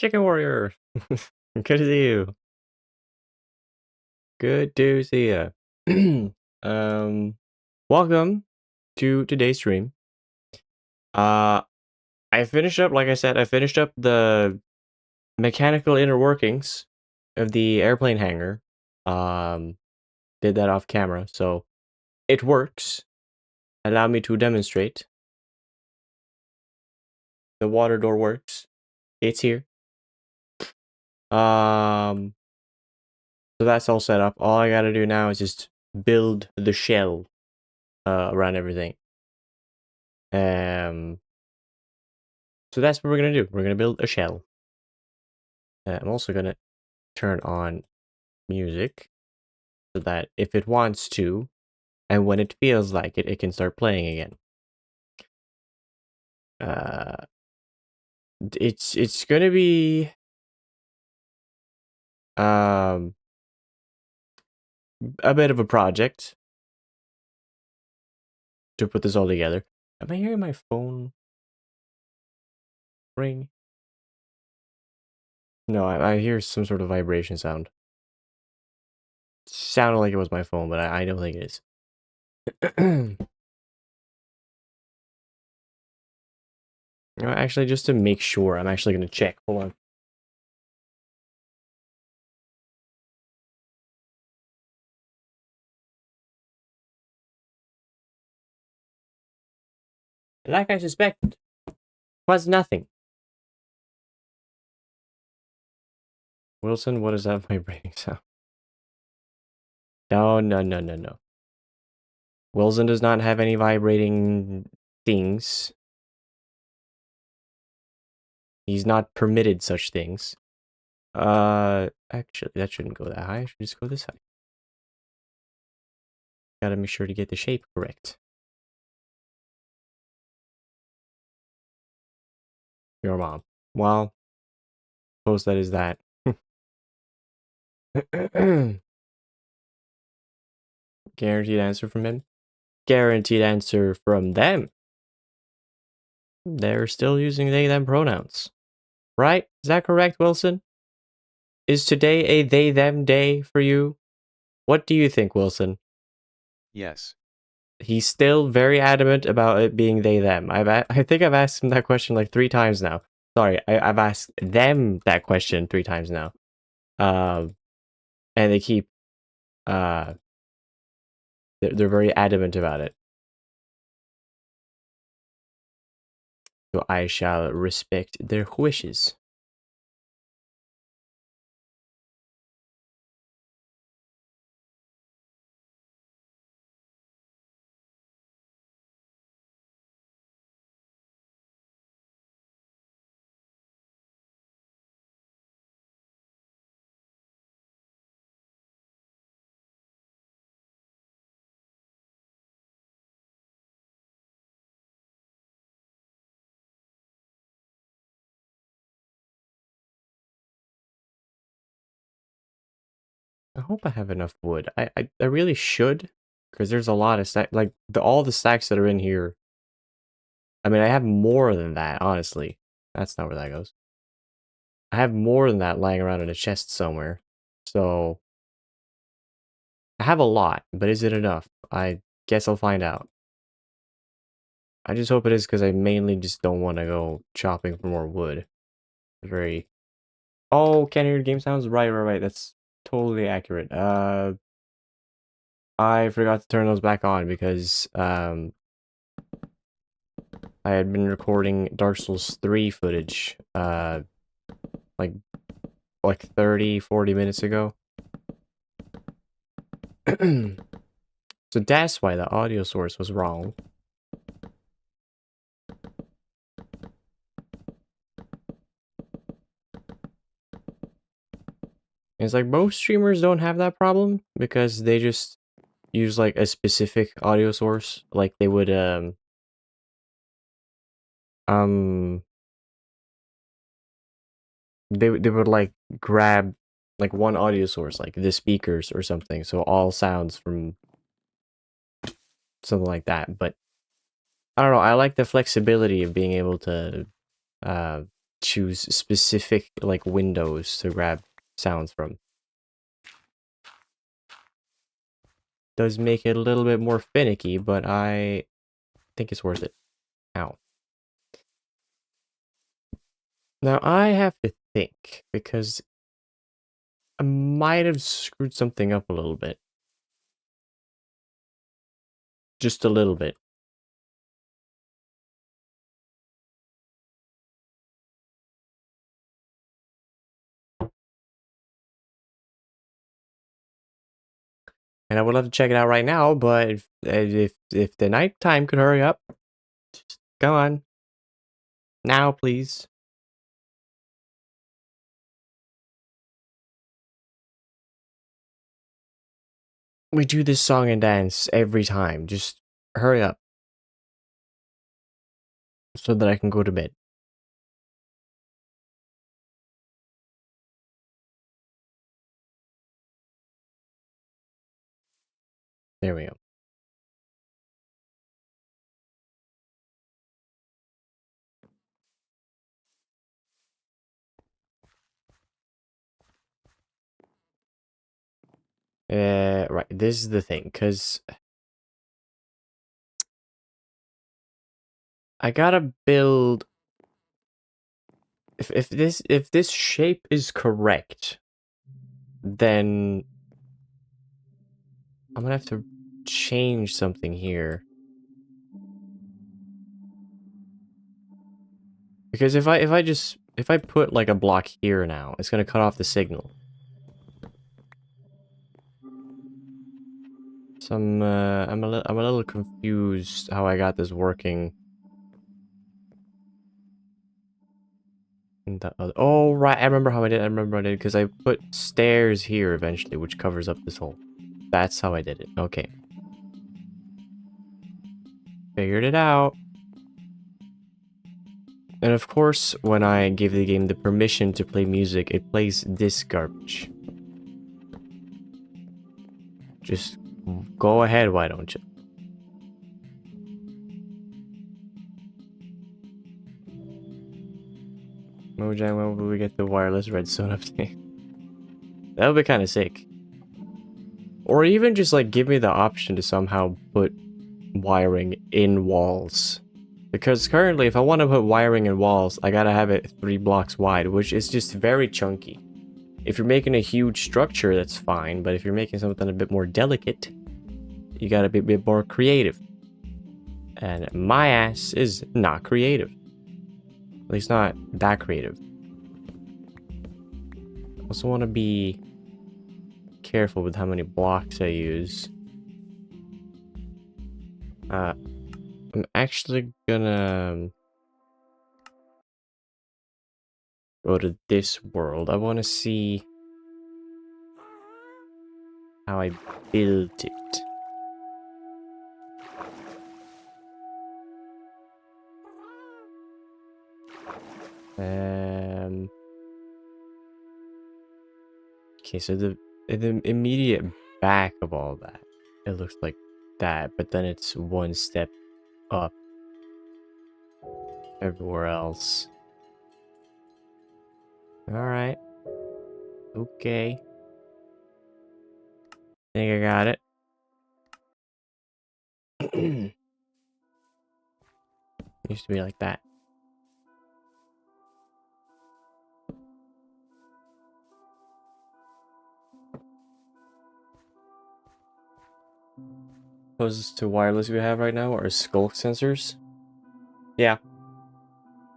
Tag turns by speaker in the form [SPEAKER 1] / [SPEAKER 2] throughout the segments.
[SPEAKER 1] Chicken Warrior. Good to see you. Good to see you. Welcome to today's stream. I finished up, like I said, I finished up the mechanical inner workings of the airplane hangar. Did that off camera, so it works. Allow me to demonstrate. The water door works. It's here. So that's all set up. All I gotta do now is just build the shell around everything. So that's what we're gonna do. We're gonna build a shell. I'm also gonna turn on music so that if it wants to, and when it feels like it, it can start playing again. It's gonna be a bit of a project to put this all together. Am I hearing my phone ring? No, I hear some sort of vibration sound. Sounded like it was my phone, but I don't think it is. Actually, just to make sure, I'm actually gonna check. Hold on. Like I suspected, was nothing. Wilson, what is that vibrating sound? No. Wilson does not have any vibrating things. He's not permitted such things. Actually, that shouldn't go that high. I should just go this high. Gotta make sure to get the shape correct. Your mom. Well, suppose that is that. Guaranteed answer from him? Guaranteed answer from them. They're still using they, them pronouns. Right? Is that correct, Wilson? Is today a they, them day for you? What do you think, Wilson?
[SPEAKER 2] Yes.
[SPEAKER 1] He's still very adamant about it being they, them. I think I've asked him that question like 3 times now. Sorry, I've asked them that question 3 times now. And they keep, they're very adamant about it. So I shall respect their wishes. I hope I have enough wood. I really should, because there's a lot of stack. Like all the stacks that are in here. I mean, I have more than that. Honestly, that's not where that goes. I have more than that lying around in a chest somewhere. So I have a lot, but is it enough? I guess I'll find out. I just hope it is, because I mainly just don't want to go chopping for more wood. Very. Oh, can't hear game sounds. Right. That's totally accurate. I forgot to turn those back on because I had been recording Dark Souls 3 footage like 30-40 minutes ago. So that's why the audio source was wrong. It's like most streamers don't have that problem because they just use like a specific audio source, like they would they would like grab like one audio source, like the speakers or something, so all sounds from something like that. But I don't know, I like the flexibility of being able to choose specific like windows to grab sounds from. Does make it a little bit more finicky, but I think it's worth it. Ow. Now I have to think, because I might have screwed something up a little bit. Just a little bit. And I would love to check it out right now, but if the night time could hurry up, just come on. Now, please. We do this song and dance every time. Just hurry up so that I can go to bed. There we go. Right. This is the thing, because I gotta build. If this shape is correct, then I'm gonna have to change something here. Because if I put like a block here now, it's gonna cut off the signal. So I'm a little confused how I got this working. Oh right, I remember how I did. I remember I did because I put stairs here eventually, which covers up this hole. That's how I did it. Okay, figured it out. And of course, when I give the game the permission to play music, it plays this garbage. Just go ahead, why don't you? Mojang, when will we get the wireless redstone update? That would be kind of sick. Or even just like give me the option to somehow put wiring in walls. Because currently, if I want to put wiring in walls, I gotta have it 3 blocks wide, which is just very chunky. If you're making a huge structure, that's fine, but if you're making something a bit more delicate, you gotta be a bit more creative. And my ass is not creative. At least not that creative. I also want to be careful with how many blocks I use. I'm actually gonna go to this world. I want to see how I built it. Okay, so the immediate back of all that, it looks like that, but then it's one step up everywhere else. Alright. Okay. Think I got it. Used to be like that. Closest to wireless we have right now are skulk sensors. Yeah.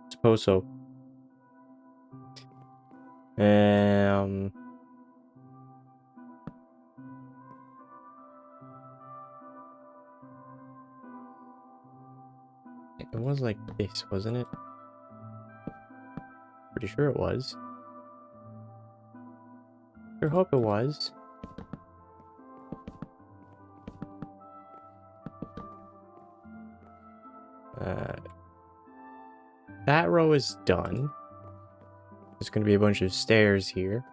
[SPEAKER 1] Suppose so. It was like this, wasn't it? Pretty sure it was. Sure hope it was. That row is done. There's gonna be a bunch of stairs here.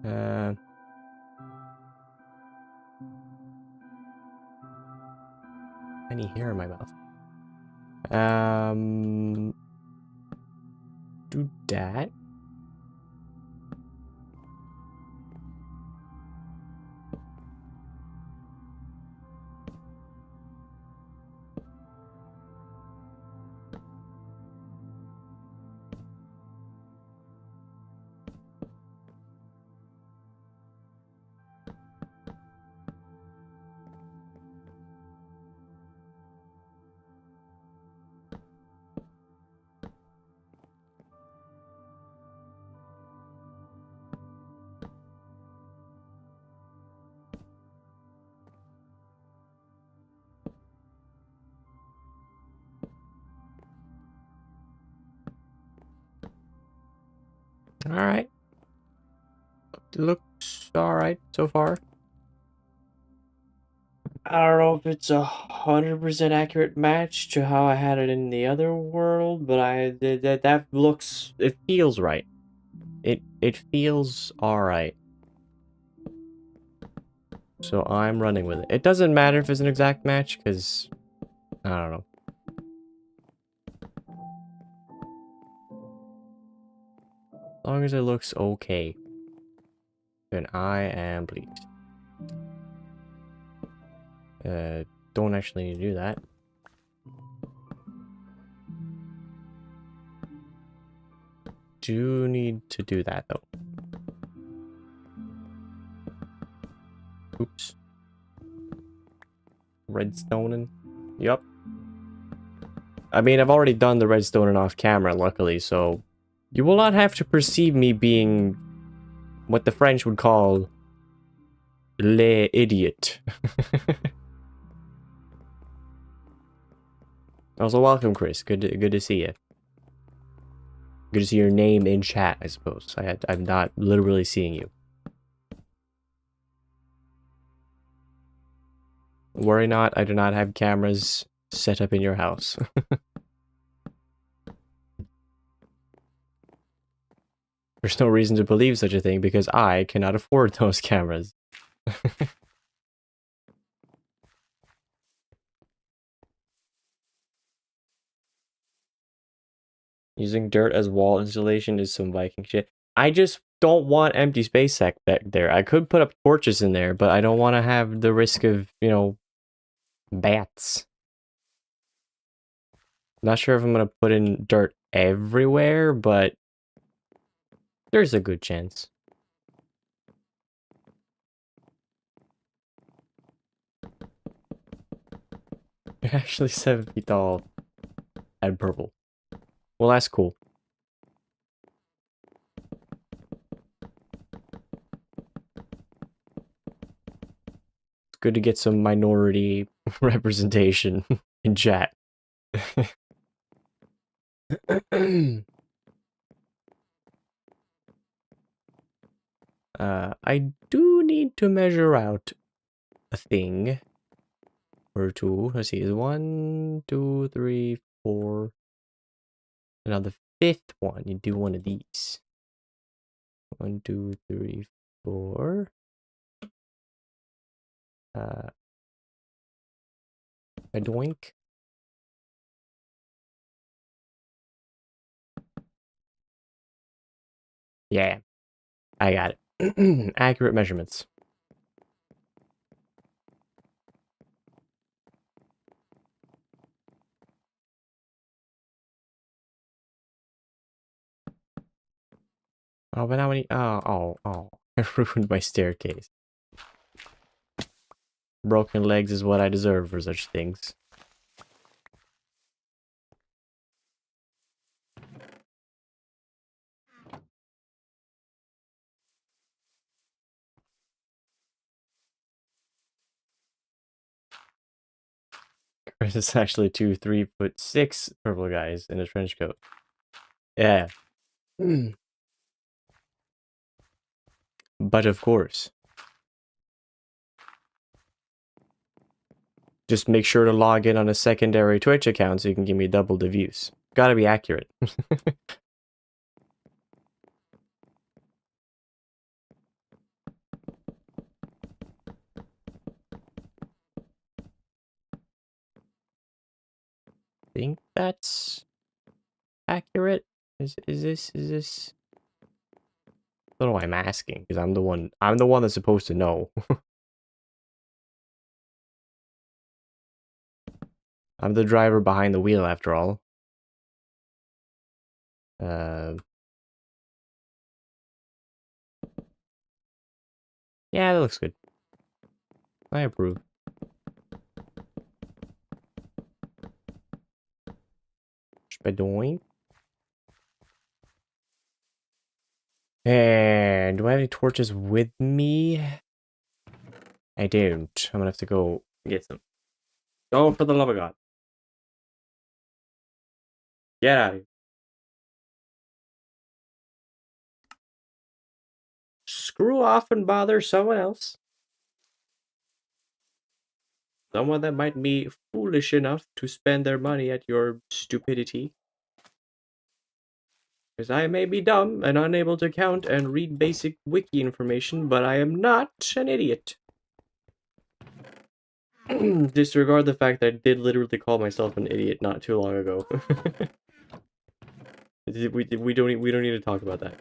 [SPEAKER 1] uh, I tiny hair in my mouth. Do that. Alright. It looks alright so far. I don't know if it's 100% accurate match to how I had it in the other world, but that looks, it feels right. It feels alright. So I'm running with it. It doesn't matter if it's an exact match, because I don't know. As long as it looks okay, then I am pleased. Don't actually need to do that. Do need to do that though. Oops. Redstoning. Yup. I mean, I've already done the redstoning off camera, luckily, so you will not have to perceive me being what the French would call le idiot. Also, welcome, Chris. Good to see you. Good to see your name in chat, I suppose. I'm not literally seeing you. Worry not, I do not have cameras set up in your house. There's no reason to believe such a thing because I cannot afford those cameras. Using dirt as wall insulation is some Viking shit. I just don't want empty space back there. I could put up torches in there, but I don't want to have the risk of, you know, bats. Not sure if I'm going to put in dirt everywhere, but there's a good chance. They're actually 7 feet tall and purple. Well, that's cool. It's good to get some minority representation in chat. I do need to measure out a thing or two. Let's see, 1, 2, 3, 4. And now the 5th one, you do one of these. 1, 2, 3, 4. A doink. Yeah, I got it. Accurate measurements. Oh, but now when oh, I ruined my staircase. Broken legs is what I deserve for such things. Chris is actually 2, 3'6" purple guys in a trench coat. Yeah. But of course. Just make sure to log in on a secondary Twitch account so you can give me double the views. Gotta be accurate. think that's accurate. Is this? I don't know why I'm asking, because I'm the one that's supposed to know. I'm the driver behind the wheel after all. Yeah, that looks good. I approve. Spadoink. And do I have any torches with me? I don't. I'm gonna have to go get some. Oh, for the love of God. Get out of here. Screw off and bother someone else. Someone that might be foolish enough to spend their money at your stupidity. Because I may be dumb and unable to count and read basic wiki information, but I am not an idiot. Disregard the fact that I did literally call myself an idiot not too long ago. we don't need to talk about that.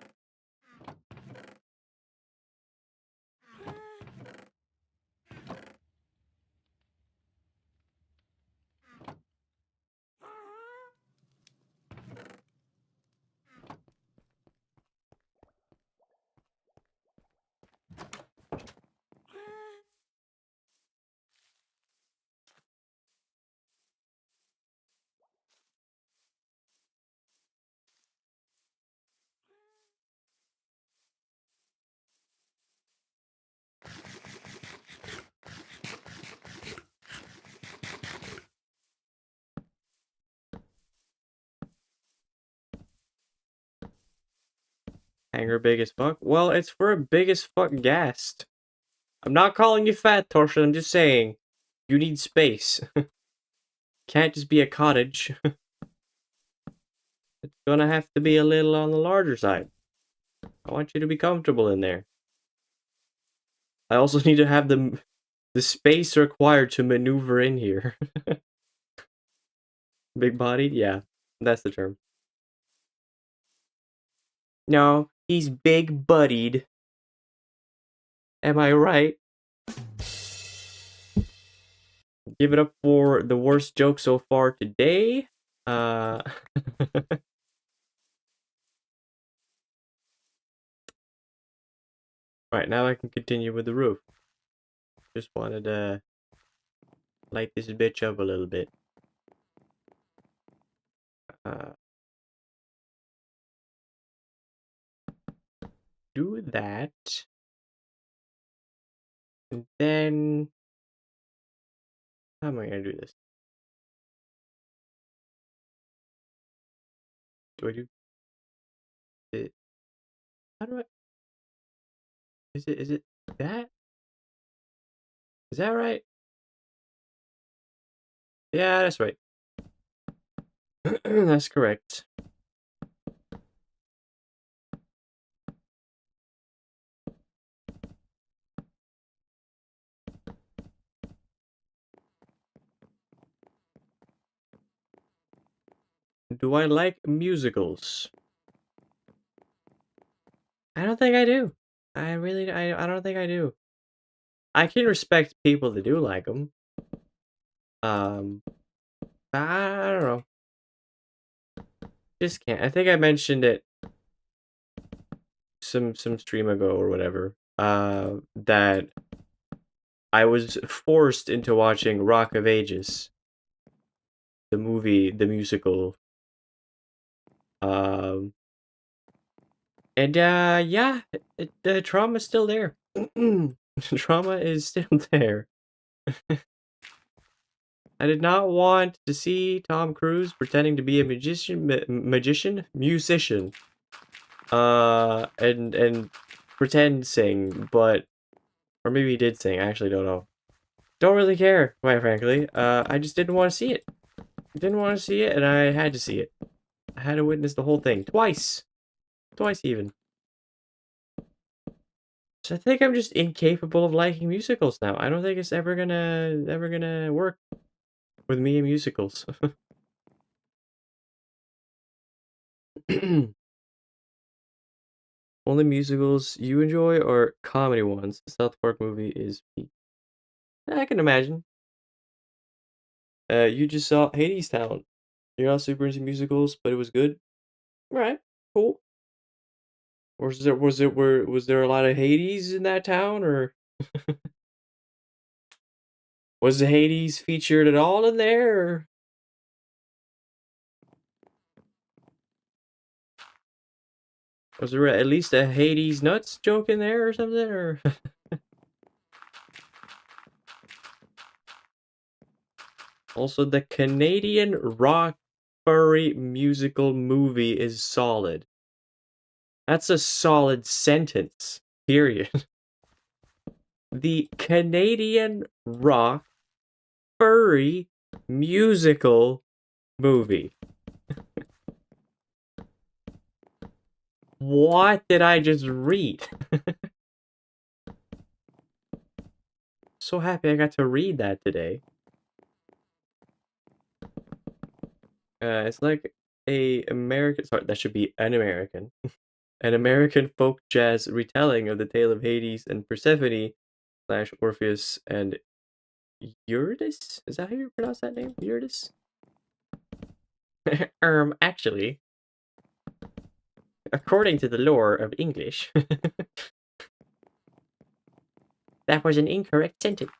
[SPEAKER 1] Hangar big as fuck? Well, it's for a big as fuck guest. I'm not calling you fat, Torsion, I'm just saying. You need space. Can't just be a cottage. It's gonna have to be a little on the larger side. I want you to be comfortable in there. I also need to have the space required to maneuver in here. Big-bodied? Yeah, that's the term. No, he's big-buddied. Am I right? Give it up for the worst joke so far today. Right, now I can continue with the roof. Just wanted to light this bitch up a little bit. Do that. And then... how am I gonna do this? Do I do it? How do I... Is it that? Is that right? Yeah, that's right. That's correct. Do I like musicals? I don't think I do. I really, I don't think I do. I can respect people that do like them. I don't know. Just can't. I think I mentioned it some stream ago or whatever. That I was forced into watching Rock of Ages, the movie, the musical. And yeah, the trauma's still there. Trauma is still there. I did not want to see Tom Cruise pretending to be a musician, and pretend sing, but, or maybe he did sing, I actually don't know. Don't really care, quite frankly. I just didn't want to see it. I didn't want to see it, and I had to see it. I had to witness the whole thing. Twice! Twice, even. So I think I'm just incapable of liking musicals now. I don't think it's ever gonna work with me in musicals. Only musicals you enjoy or comedy ones? The South Park movie is peak. I can imagine. You just saw Hades Town. You're not super into musicals, but it was good. All right, cool. Was there a lot of Hades in that town, or was the Hades featured at all in there? Or was there at least a Hades nuts joke in there or something? Or also, the Canadian rock furry musical movie is solid. That's a solid sentence. Period. The Canadian rock furry musical movie. What did I just read? So happy I got to read that today. It's like a American. Sorry, that should be an American. An American folk jazz retelling of the tale of Hades and Persephone slash Orpheus and Eurydice. Is that how you pronounce that name? Eurydice. Actually, according to the lore of English, that was an incorrect sentence.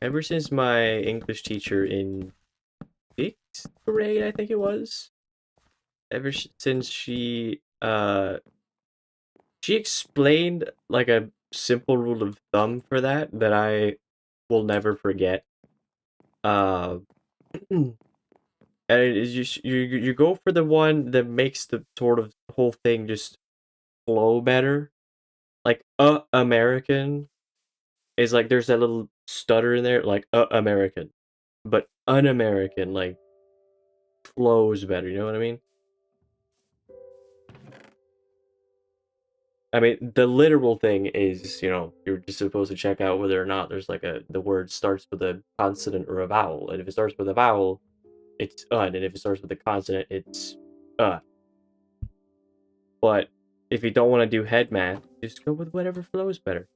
[SPEAKER 1] Ever since my English teacher in 6th grade, I think it was, since she explained like a simple rule of thumb for that I will never forget. Uh, and it is you go for the one that makes the sort of whole thing just flow better. Like American is like there's that little stutter in there, like American, but un-American like flows better. You know what I mean? I mean, the literal thing is, you're just supposed to check out whether or not there's like the word starts with a consonant or a vowel, and if it starts with a vowel, it's and if it starts with a consonant, it's uh. But if you don't want to do head math, just go with whatever flows better.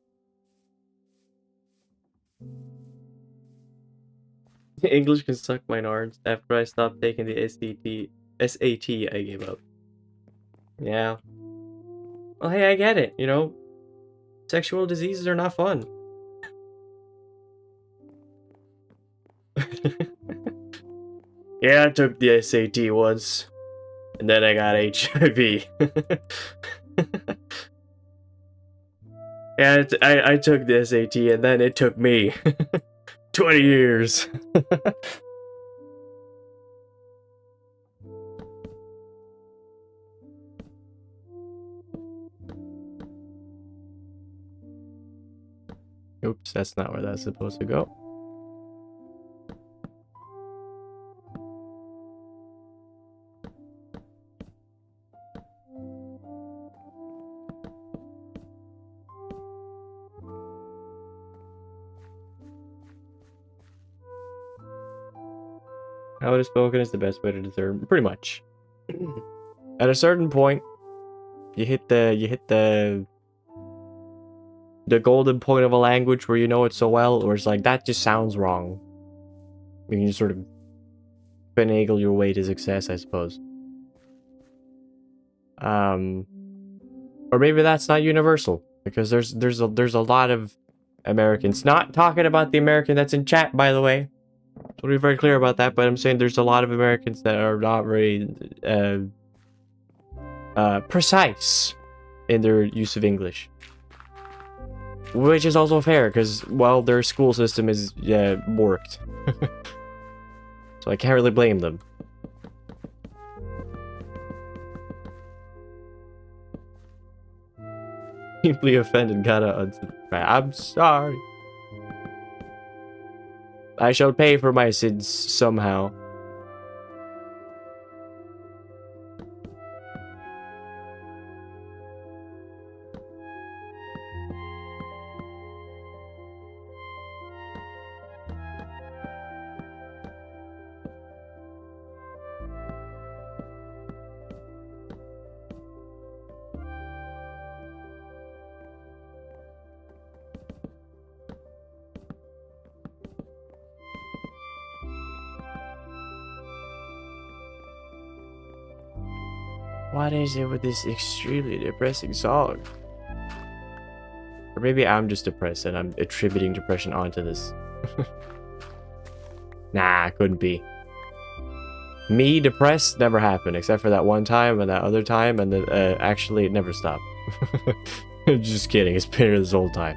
[SPEAKER 1] English can suck my nards. After I stopped taking the SAT, I gave up. Yeah. Well, hey, I get it. Sexual diseases are not fun. Yeah, I took the SAT once, and then I got HIV. Yeah, I took the SAT, and then it took me 20 years. Oops, that's not where that's supposed to go. How it is spoken is the best way to discern, pretty much. At a certain point, you hit the golden point of a language where you know it so well, or it's like that just sounds wrong. You can just sort of finagle your way to success, I suppose. Or maybe that's not universal, because there's a lot of Americans. Not talking about the American that's in chat, by the way. I want to be very clear about that, but I'm saying there's a lot of Americans that are not very precise in their use of English. Which is also fair, because, well, their school system is borked. So I can't really blame them. Deeply offended, gotta unsubscribe. I'm sorry. I shall pay for my sins somehow. What is it with this extremely depressing song? Or maybe I'm just depressed and I'm attributing depression onto this. Nah, couldn't be. Me depressed never happened, except for that one time and that other time, and then actually it never stopped. Just kidding, it's been here this whole time.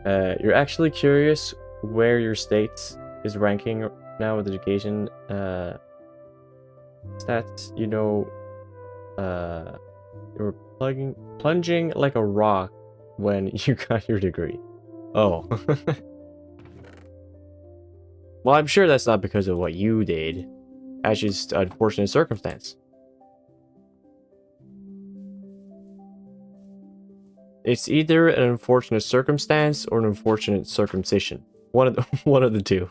[SPEAKER 1] You're actually curious where your state is ranking now with education stats. You know, you were plunging like a rock when you got your degree. Oh. Well, I'm sure that's not because of what you did. That's just unfortunate circumstance. It's either an unfortunate circumstance or an unfortunate circumcision. One of the one of the two.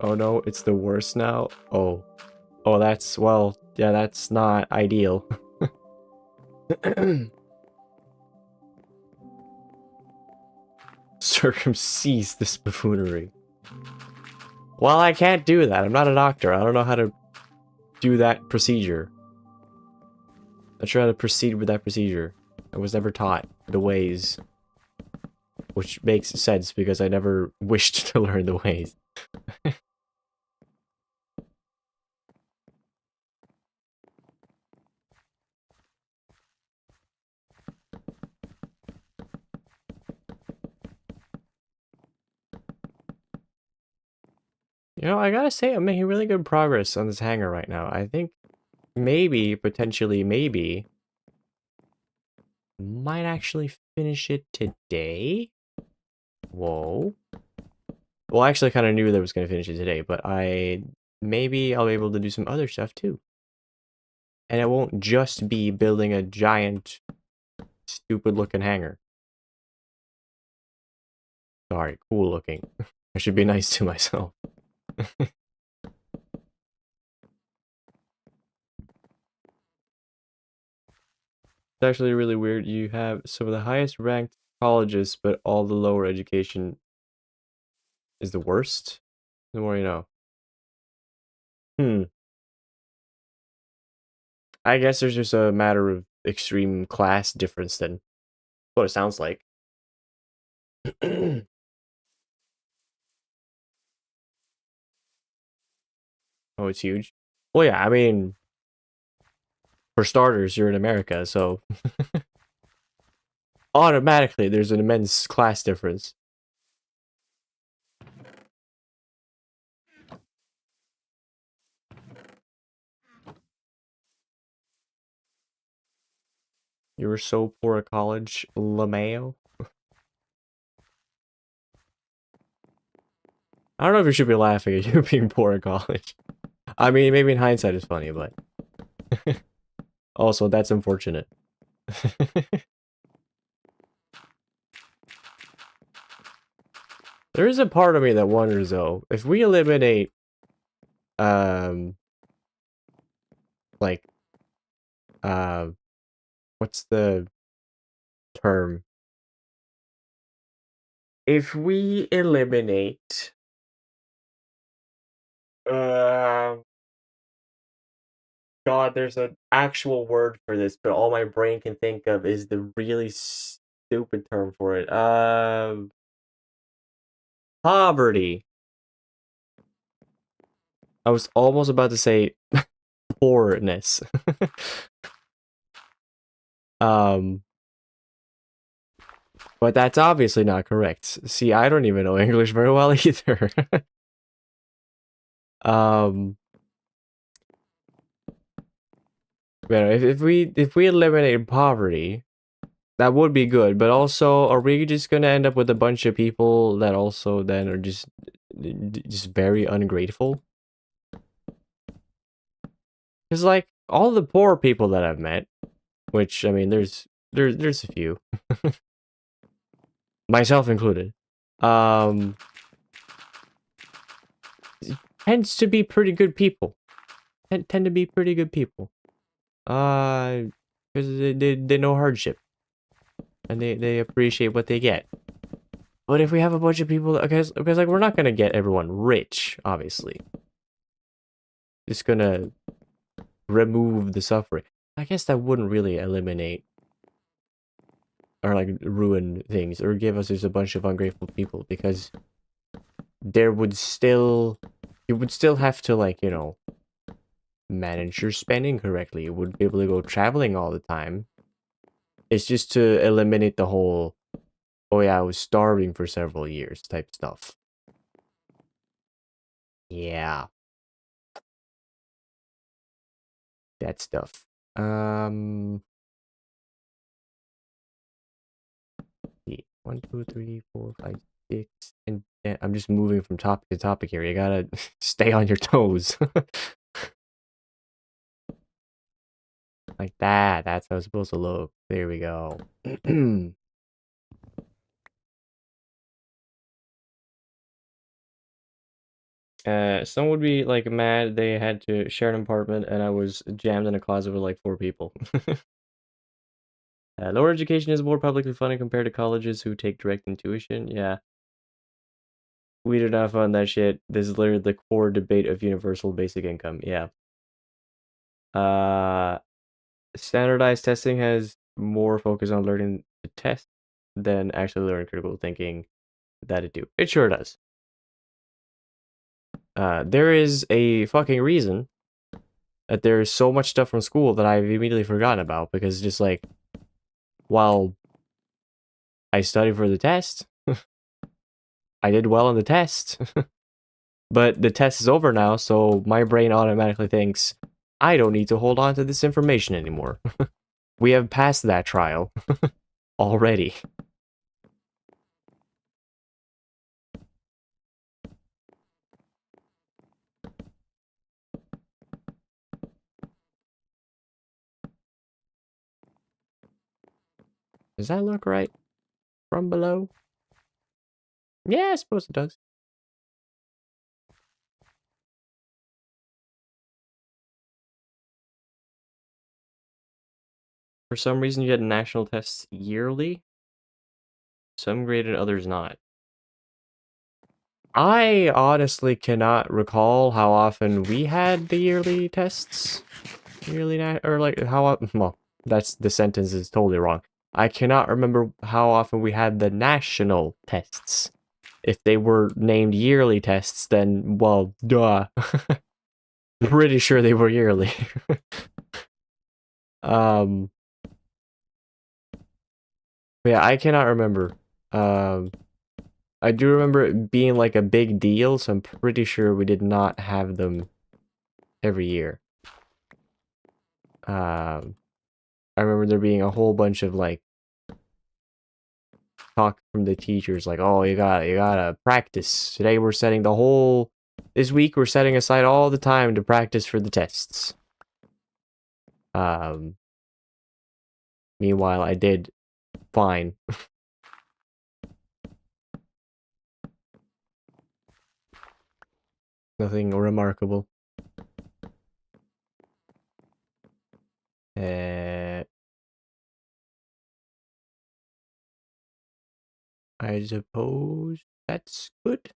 [SPEAKER 1] Oh no, it's the worst now. Oh. Oh, that's, well, yeah, that's not ideal. Circumcise this buffoonery. Well, I can't do that. I'm not a doctor. I don't know how to do that procedure. I'm not sure how to proceed with that procedure. I was never taught the ways. Which makes sense because I never wished to learn the ways. You know, I gotta say, I'm making really good progress on this hangar right now. I think maybe, potentially maybe, might actually finish it today? Whoa. Well, I actually kind of knew that I was going to finish it today, but maybe I'll be able to do some other stuff too. And it won't just be building a giant, stupid-looking hangar. Sorry, cool looking. I should be nice to myself. It's actually really weird. You have some of the highest ranked colleges, but all the lower education is the worst. The more you know. Hmm. I guess there's just a matter of extreme class difference then. What it sounds like. Oh, it's huge. Well, yeah, I mean, for starters, you're in America, so automatically there's an immense class difference. You were so poor at college, LeMayo. I don't know if you should be laughing at you being poor at college. I mean, maybe in hindsight it's funny, but also that's unfortunate. There is a part of me that wonders though, if we eliminate like what's the term? If we eliminate God, there's an actual word for this, but all my brain can think of is the really stupid term for it. Poverty. I was almost about to say poorness. um, but that's obviously not correct. See, I don't even know English very well either. um, if we eliminate poverty, that would be good. But also, are we just gonna end up with a bunch of people that also then are just very ungrateful? Because like all the poor people that I've met, which I mean, there's a few, myself included. tends to be pretty good people. Tend to be pretty good people. Because they know hardship and they appreciate what they get. But if we have a bunch of people, because like we're not gonna get everyone rich, obviously. It's gonna remove the suffering. I guess that wouldn't really eliminate or like ruin things or give us just a bunch of ungrateful people because there would still you would still have to like, you know, manage your spending correctly. You wouldn't be able to go traveling all the time. It's just to eliminate the whole oh yeah, I was starving for several years type stuff. Yeah, that stuff. Um, yeah. 1, 2, 3, 4, 5, 6, and I'm just moving from topic to topic here. You gotta stay on your toes. Like that. That's how it's supposed to look. There we go. Some would be like mad they had to share an apartment and I was jammed in a closet with like 4 people. Lower education is more publicly funded compared to colleges who take direct intuition. Yeah. We do not fund that shit. This is literally the core debate of universal basic income. Yeah. Uh, Standardized testing has more focus on learning to test than actually learning critical thinking that it do. It sure does. There is a fucking reason that there's so much stuff from school that I've immediately forgotten about because just like while I studied for the test, I did well on the test. But the test is over now, so my brain automatically thinks, I don't need to hold on to this information anymore. We have passed that trial already. Does that look right from below? Yeah, I suppose it does. For some reason, you had national tests yearly. Some graded, others not. I honestly cannot recall how often we had the yearly tests. Or like how, well, that's the sentence is totally wrong. I cannot remember how often we had the national tests. If they were named yearly tests, then, well, duh. Pretty sure they were yearly. um, but yeah, I cannot remember. Um, I do remember it being like a big deal, so I'm pretty sure we did not have them every year. I remember there being a whole bunch of like talk from the teachers, like, "Oh, you gotta practice. Today we're setting the whole. This week we're setting aside all the time to practice for the tests." Um, Meanwhile, I did fine. Nothing remarkable. Uh, I suppose that's good.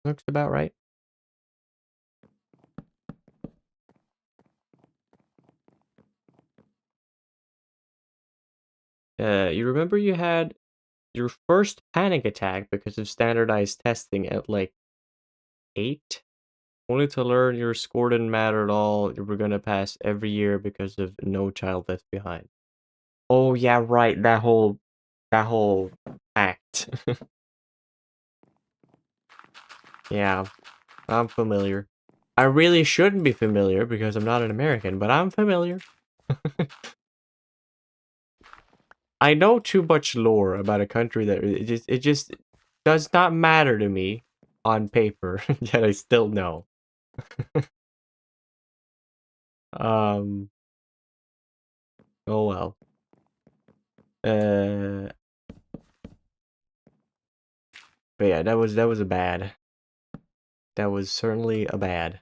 [SPEAKER 1] Looks about right. You remember you had your first panic attack because of standardized testing at like 8? Only to learn your score didn't matter at all. You were gonna pass every year because of no child left behind. Oh yeah, right. That whole act. Yeah, I'm familiar. I really shouldn't be familiar because I'm not an American, but I'm familiar. I know too much lore about a country that it just does not matter to me on paper, yet I still know. Um, oh well. Uh, but yeah, that was a bad. That was certainly a bad.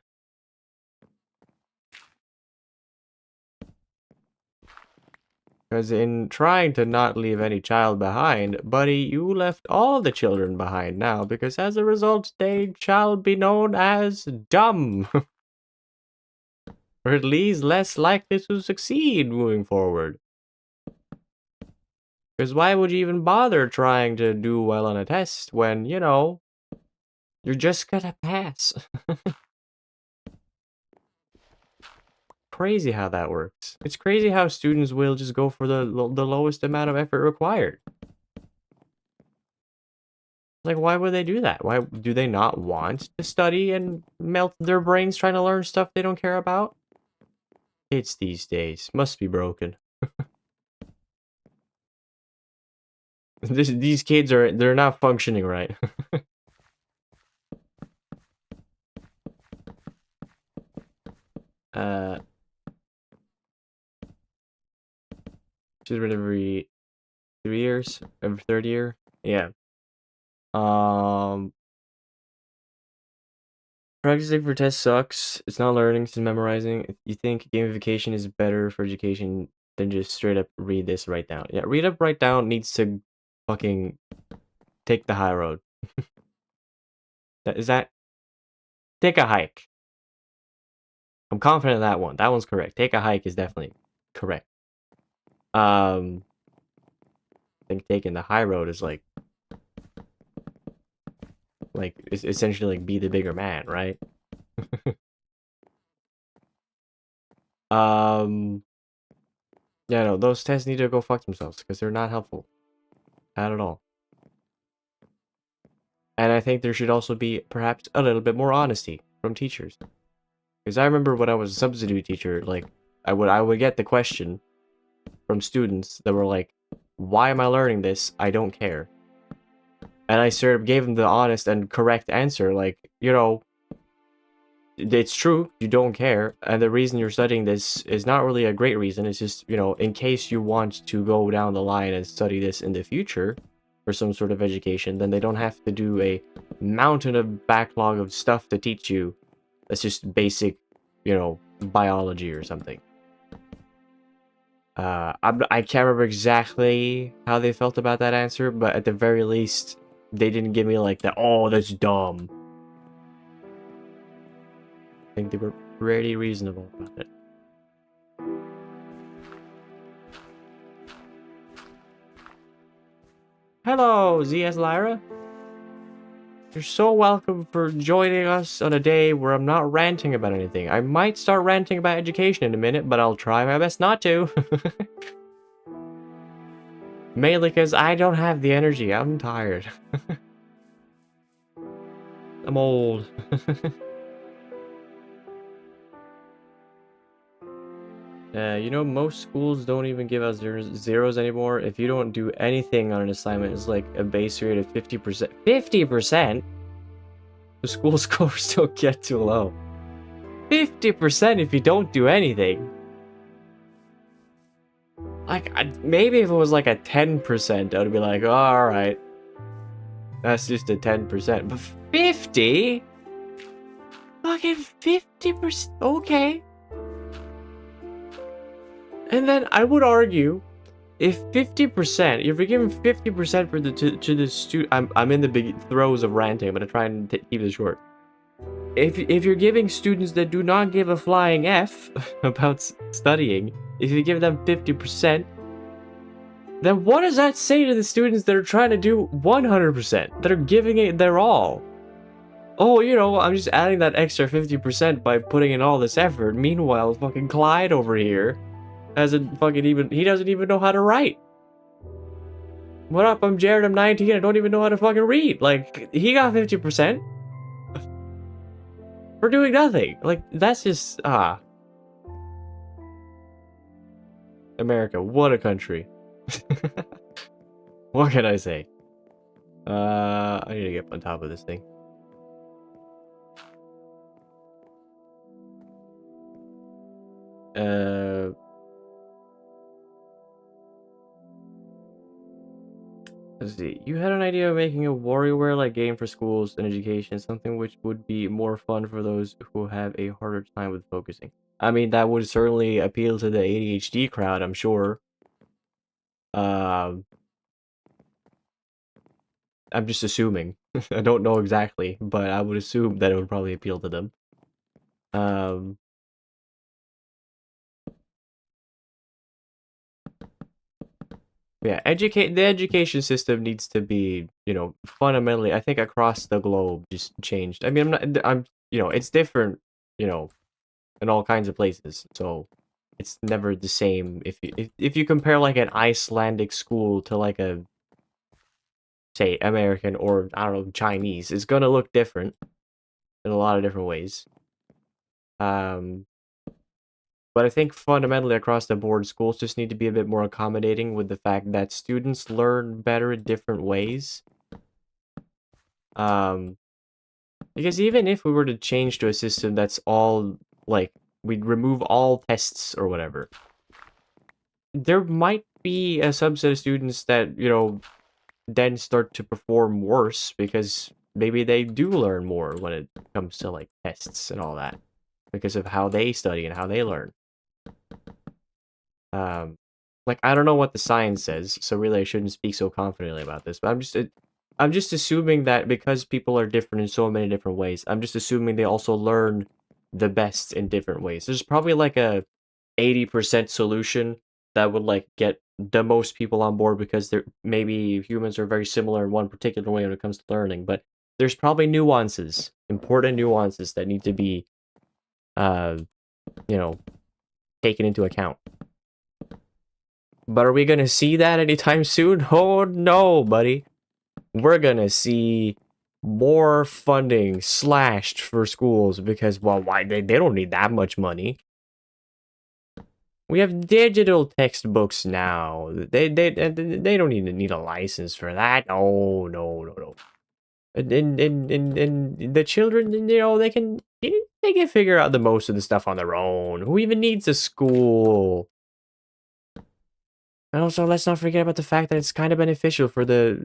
[SPEAKER 1] Because in trying to not leave any child behind, buddy, you left all the children behind now, because as a result, they shall be known as dumb. Or at least less likely to succeed moving forward. Because why would you even bother trying to do well on a test when, you know, you're just gonna pass? Crazy how that works. It's crazy how students will just go for the lowest amount of effort required. Like, why would they do that? Why do they not want to study and melt their brains trying to learn stuff they don't care about? Kids these days must be broken. These kids they're not functioning right. uh, should read every 3 years, every third year. Yeah. Um, Practicing for tests sucks. It's not learning, it's memorizing. You think gamification is better for education than just straight up read this, write down. Yeah, read up, write down needs to fucking take the high road. Is that take a hike? I'm confident of that one. That one's correct. Take a hike is definitely correct. I think taking the high road is like it's essentially like be the bigger man, right? Yeah, no, those tests need to go fuck themselves because they're not helpful at all. And I think there should also be perhaps a little bit more honesty from teachers. Because I remember when I was a substitute teacher, like I would get the question from students that were like, "Why am I learning this? I don't care." And I sort of gave them the honest and correct answer, like, you know, it's true, you don't care, and the reason you're studying this is not really a great reason. It's just, you know, in case you want to go down the line and study this in the future for some sort of education, then they don't have to do a mountain of backlog of stuff to teach you. That's just basic, you know, biology or something. I can't remember exactly how they felt about that answer, but at the very least, they didn't give me like that, oh, that's dumb. I think they were pretty reasonable about it. Hello, ZS Lyra. You're so welcome for joining us on a day where I'm not ranting about anything. I might start ranting about education in a minute, but I'll try my best not to. Mainly because I don't have the energy. I'm tired. I'm old. You know, most schools don't even give us zeros anymore. If you don't do anything on an assignment, it's like a base rate of 50%. 50%? The school scores don't get too low. 50% if you don't do anything. Like, maybe if it was like a 10%, I would be like, oh, alright. That's just a 10%. But 50? Fucking 50%? Okay. And then I would argue, if 50%, if you're giving 50% for to the student, I'm in the big throes of ranting. I'm gonna try and keep this short. If you're giving students that do not give a flying F about studying, if you give them 50%, then what does that say to the students that are trying to do 100%, that are giving it their all? Oh, you know, I'm just adding that extra 50% by putting in all this effort. Meanwhile, fucking Clyde over here he doesn't even know how to write. What up? I'm Jared, I'm 19, I don't even know how to fucking read. Like, he got 50% for doing nothing. Like, that's just, America, what a country. What can I say? I need to get on top of this thing. Let's see. You had an idea of making a WarioWare-like game for schools and education, something which would be more fun for those who have a harder time with focusing. I mean, that would certainly appeal to the ADHD crowd, I'm sure. Um, I'm just assuming. I don't know exactly, but I would assume that it would probably appeal to them. Um, yeah, the education system needs to be, fundamentally, I think across the globe just changed. I mean, it's different, you know, in all kinds of places. So it's never the same if you compare like an Icelandic school to like a say American or I don't know Chinese, it's gonna look different in a lot of different ways. Um, but I think fundamentally across the board, schools just need to be a bit more accommodating with the fact that students learn better in different ways. Um, because even if we were to change to a system that's all like we'd remove all tests or whatever, there might be a subset of students that, then start to perform worse because maybe they do learn more when it comes to like tests and all that because of how they study and how they learn. Um, like I don't know what the science says, so really I shouldn't speak so confidently about this. But I'm just assuming that because people are different in so many different ways, I'm just assuming they also learn the best in different ways. There's probably like a 80% solution that would like get the most people on board because they're maybe humans are very similar in one particular way when it comes to learning, but there's probably nuances, important nuances that need to be uh you know taken into account. But are we gonna see that anytime soon? Oh no, buddy. We're gonna see more funding slashed for schools because well why they don't need that much money. We have digital textbooks now. They don't even need a license for that. No, no, no, no. And the children, they can figure out the most of the stuff on their own. Who even needs a school? And also, let's not forget about the fact that it's kind of beneficial for the,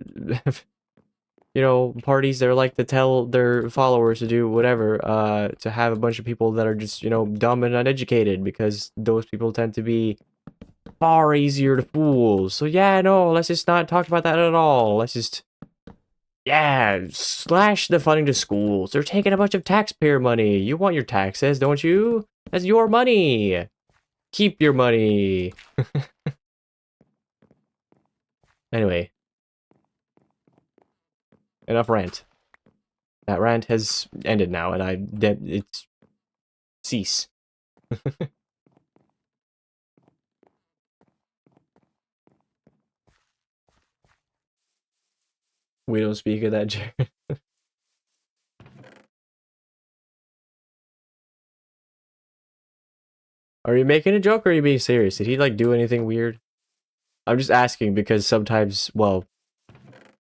[SPEAKER 1] parties that like to tell their followers to do whatever, to have a bunch of people that are just, dumb and uneducated because those people tend to be far easier to fool. So yeah, no, let's just not talk about that at all. Let's just, yeah, slash the funding to schools. They're taking a bunch of taxpayer money. You want your taxes, don't you? That's your money. Keep your money. Anyway, enough rant. That rant has ended now, and it's cease. We don't speak of that, Jared. Are you making a joke or are you being serious? Did he like do anything weird? I'm just asking because sometimes, well,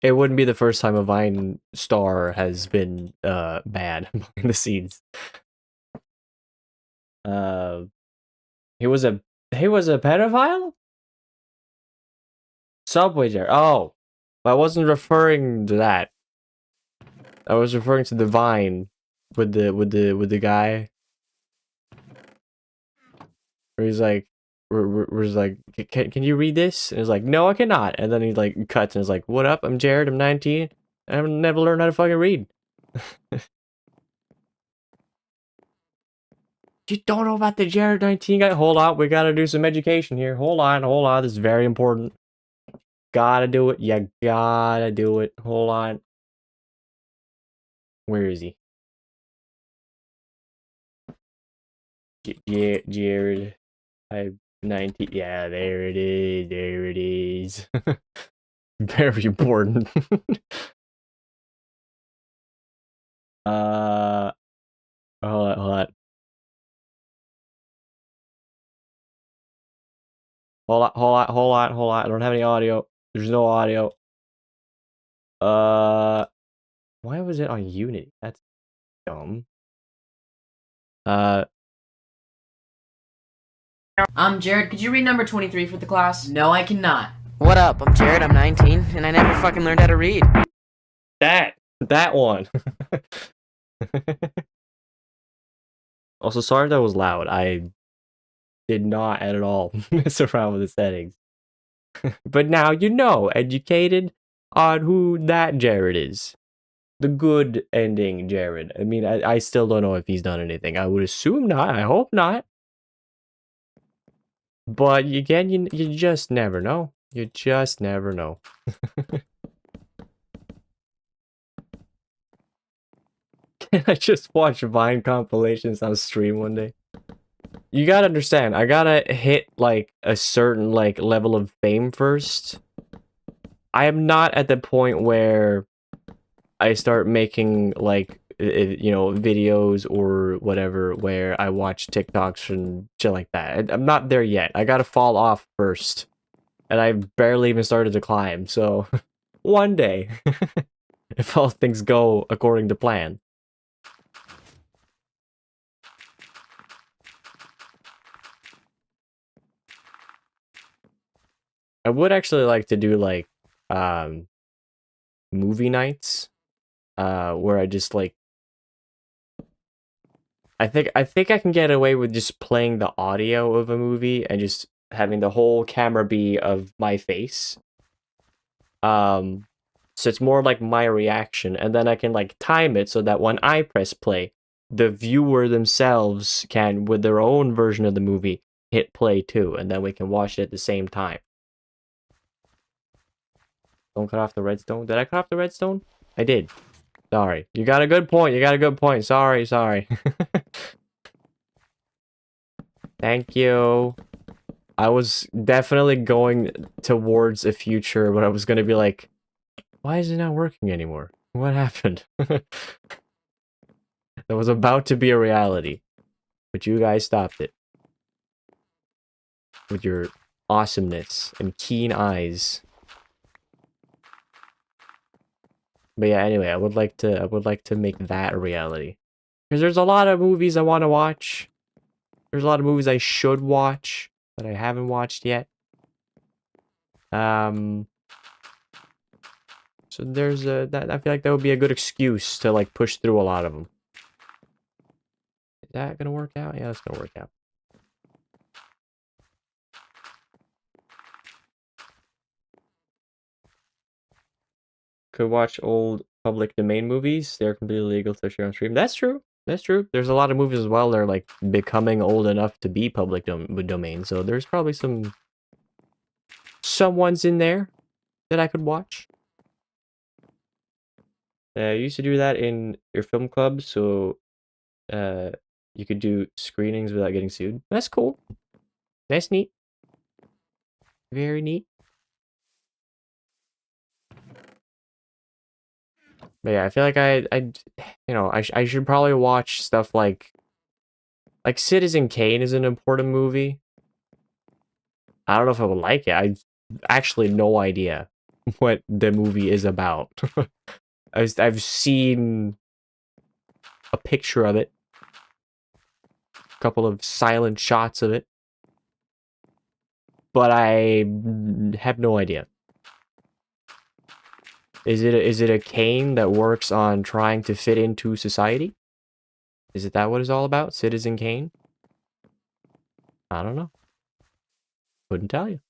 [SPEAKER 1] it wouldn't be the first time a Vine star has been bad behind the scenes. Uh, he was a pedophile? Subway Jared. Oh, I wasn't referring to that. I was referring to the Vine with the guy where he's like, where he's like, can you read this? And he's like, no, I cannot. And then he like cuts and is like, what up? I'm Jared. I'm 19. I've never learned how to fucking read. You don't know about the Jared 19 guy? Hold on, we gotta do some education here. Hold on. This is very important. Gotta do it. You gotta do it. Hold on. Where is he? Jared. I 19. Yeah, there it is. There it is. Very important. uh, hold on. Hold on. I don't have any audio. There's no audio. Uh, why was it on Unity? That's dumb. Uh,
[SPEAKER 2] Jared. Could you read number 23 for the class? No, I cannot. What up? I'm Jared, I'm 19, and I never fucking learned how to read.
[SPEAKER 1] That one. Also, sorry that was loud. I did not at all mess around with the settings. But now you know, educated on who that Jared is. The good ending Jared. I mean, I still don't know if he's done anything. I would assume not. I hope not. But again, you just never know. You just never know. I just watched Vine compilations on stream one day. You gotta understand, I gotta hit, like, a certain, like, level of fame first. I am not at the point where I start making, like, you know, videos or whatever where I watch TikToks and shit like that. I'm not there yet. I gotta fall off first. And I barely even started to climb, so one day, if all things go according to plan. I would actually like to do, like, um, movie nights, where I just, like, I think I can get away with just playing the audio of a movie and just having the whole camera be of my face. Um, so it's more like my reaction, and then I can, like, time it so that when I press play, the viewer themselves can, with their own version of the movie, hit play too, and then we can watch it at the same time. Don't cut off the redstone. Did I cut off the redstone? I did. Sorry. You got a good point. You got a good point. Sorry. Thank you. I was definitely going towards a future where I was going to be like, why is it not working anymore? What happened? That was about to be a reality. But you guys stopped it. With your awesomeness and keen eyes. But yeah, anyway, I would like to make that a reality. Because there's a lot of movies I want to watch. There's a lot of movies I should watch that I haven't watched yet. So there's that I feel like that would be a good excuse to, like, push through a lot of them. Is that gonna work out? Yeah, that's gonna work out. Could watch old public domain movies. They're completely legal to share on stream. That's true. That's true. There's a lot of movies as well that are, like, becoming old enough to be public domain. So there's probably some ones in there that I could watch. I used to do that in your film club, so you could do screenings without getting sued. That's cool. That's neat. Very neat. But yeah, I feel like you know, I should probably watch stuff like Citizen Kane is an important movie. I don't know if I would like it. I actually no idea what the movie is about. I've seen a picture of it, a couple of silent shots of it, but I have no idea. Is it a Kane that works on trying to fit into society? Is it that what it's all about? Citizen Kane? I don't know. Couldn't tell you.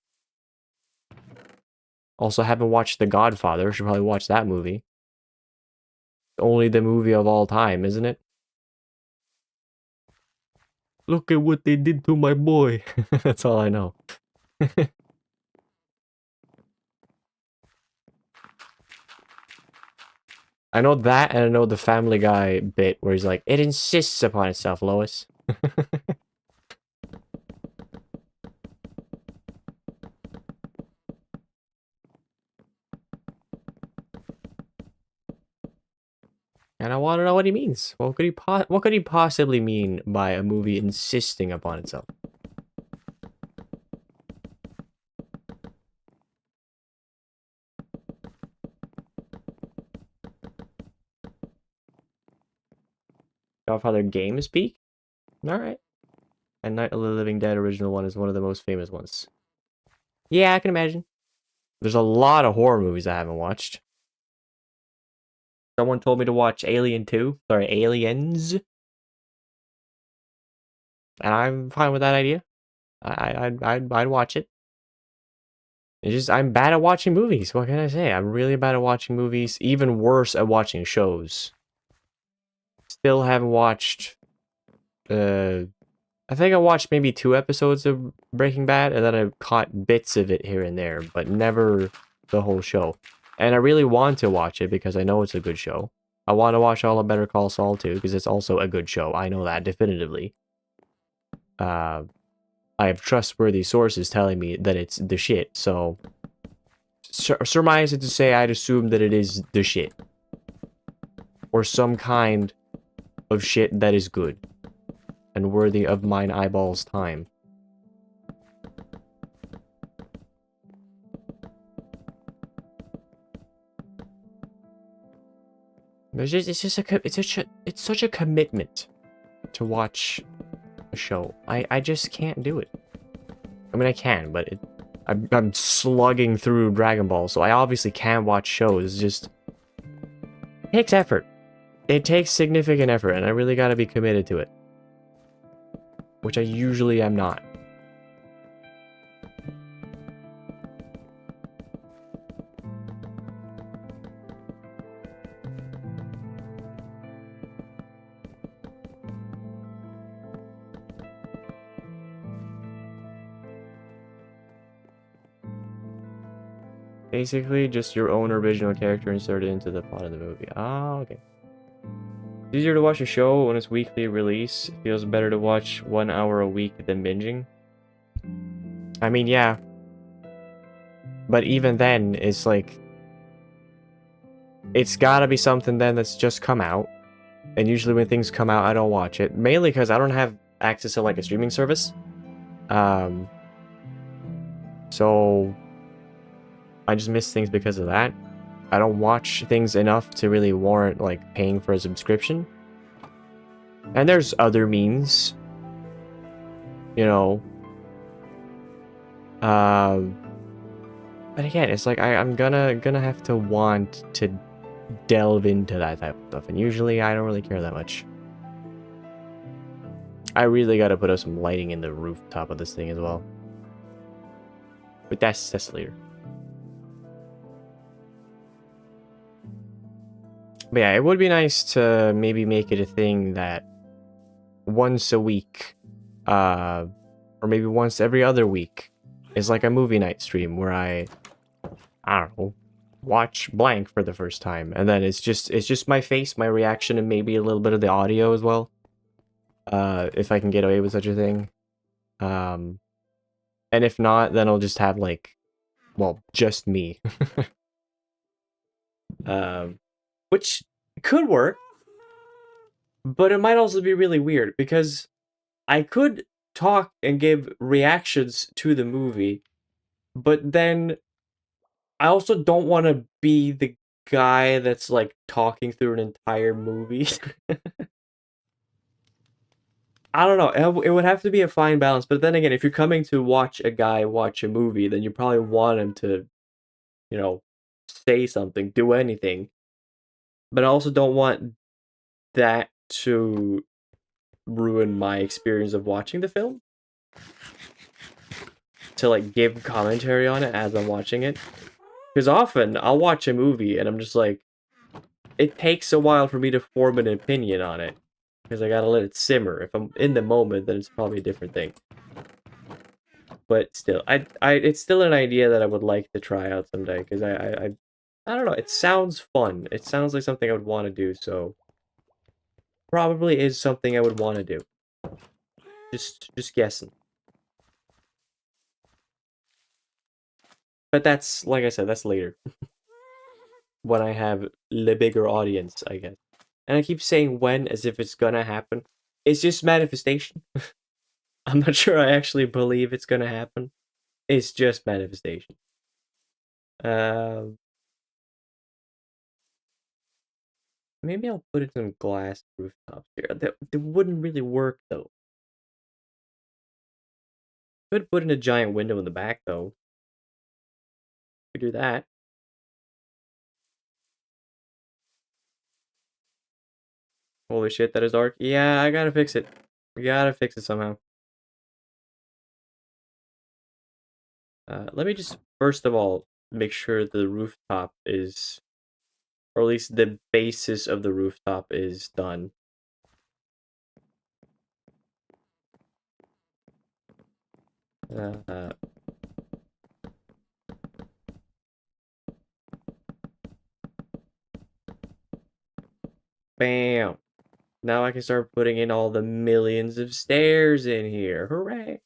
[SPEAKER 1] Also, haven't watched The Godfather. Should probably watch that movie. Only the movie of all time, isn't it? Look at what they did to my boy. That's all I know. I know that, and I know the Family Guy bit where he's like, it insists upon itself, Lois. And I want to know what he means. What could he possibly mean by a movie insisting upon itself? Godfather game speak? Alright. And Night of the Living Dead original one is one of the most famous ones. Yeah, I can imagine. There's a lot of horror movies I haven't watched. Someone told me to watch Alien 2. Sorry, Aliens. And I'm fine with that idea. I'd watch it. It's just I'm bad at watching movies. What can I say? I'm really bad at watching movies. Even worse at watching shows. Still haven't watched. I think I watched maybe 2 episodes of Breaking Bad, and then I caught bits of it here and there, but never the whole show. And I really want to watch it because I know it's a good show. I want to watch all of Better Call Saul too because it's also a good show. I know that definitively. I have trustworthy sources telling me that it's the shit, so surmise it to say I'd assume that it is the shit. Or some kind of shit that is good and worthy of mine eyeballs' time. It's such a commitment to watch a show. I just can't do it. I mean, I can, but I'm slugging through Dragon Ball, so I obviously can watch shows. It just takes effort. It takes significant effort, and I really gotta be committed to it. Which I usually am not. Basically, just your own original character inserted into the plot of the movie. Ah, okay. It's easier to watch a show when it's weekly release. It feels better to watch 1 hour a week than binging. I mean, yeah. But even then, it's like... It's gotta be something then that's just come out. And usually when things come out, I don't watch it. Mainly because I don't have access to, like, a streaming service. So... I just miss things because of that. I don't watch things enough to really warrant, like, paying for a subscription. And there's other means. You know. But again, it's like, I'm gonna have to want to delve into that type of stuff. And usually, I don't really care that much. I really gotta put up some lighting in the rooftop of this thing as well. But that's later. But yeah, it would be nice to maybe make it a thing that once a week, or maybe once every other week, is like a movie night stream where I don't know, watch blank for the first time, and then it's just my face, my reaction, and maybe a little bit of the audio as well. If I can get away with such a thing. And if not, then I'll just have like, well, just me. Which could work, but it might also be really weird because I could talk and give reactions to the movie, but then I also don't want to be the guy that's like talking through an entire movie. I don't know. It would have to be a fine balance, but then again, if you're coming to watch a guy watch a movie, then you probably want him to, you know, say something, do anything. But I also don't want that to ruin my experience of watching the film. To like give commentary on it as I'm watching it. Because often I'll watch a movie and I'm just like, it takes a while for me to form an opinion on it. Because I gotta let it simmer. If I'm in the moment, then it's probably a different thing. But still, it's still an idea that I would like to try out someday. Because I don't know, it sounds fun. It sounds like something I would want to do, so... Probably is something I would want to do. Just guessing. But that's, like I said, that's later. When I have the bigger audience, I guess. And I keep saying when as if it's gonna happen. It's just manifestation. I'm not sure I actually believe it's gonna happen. It's just manifestation. Maybe I'll put it in glass rooftops here. That wouldn't really work though. Could put in a giant window in the back though. We do that. Holy shit, that is dark. Yeah, I gotta fix it. We gotta fix it somehow. Let me just, first of all, make sure the rooftop is, or at least the basis of the rooftop is done. Uh, Bam. Now I can start putting in all the millions of stairs in here. Hooray.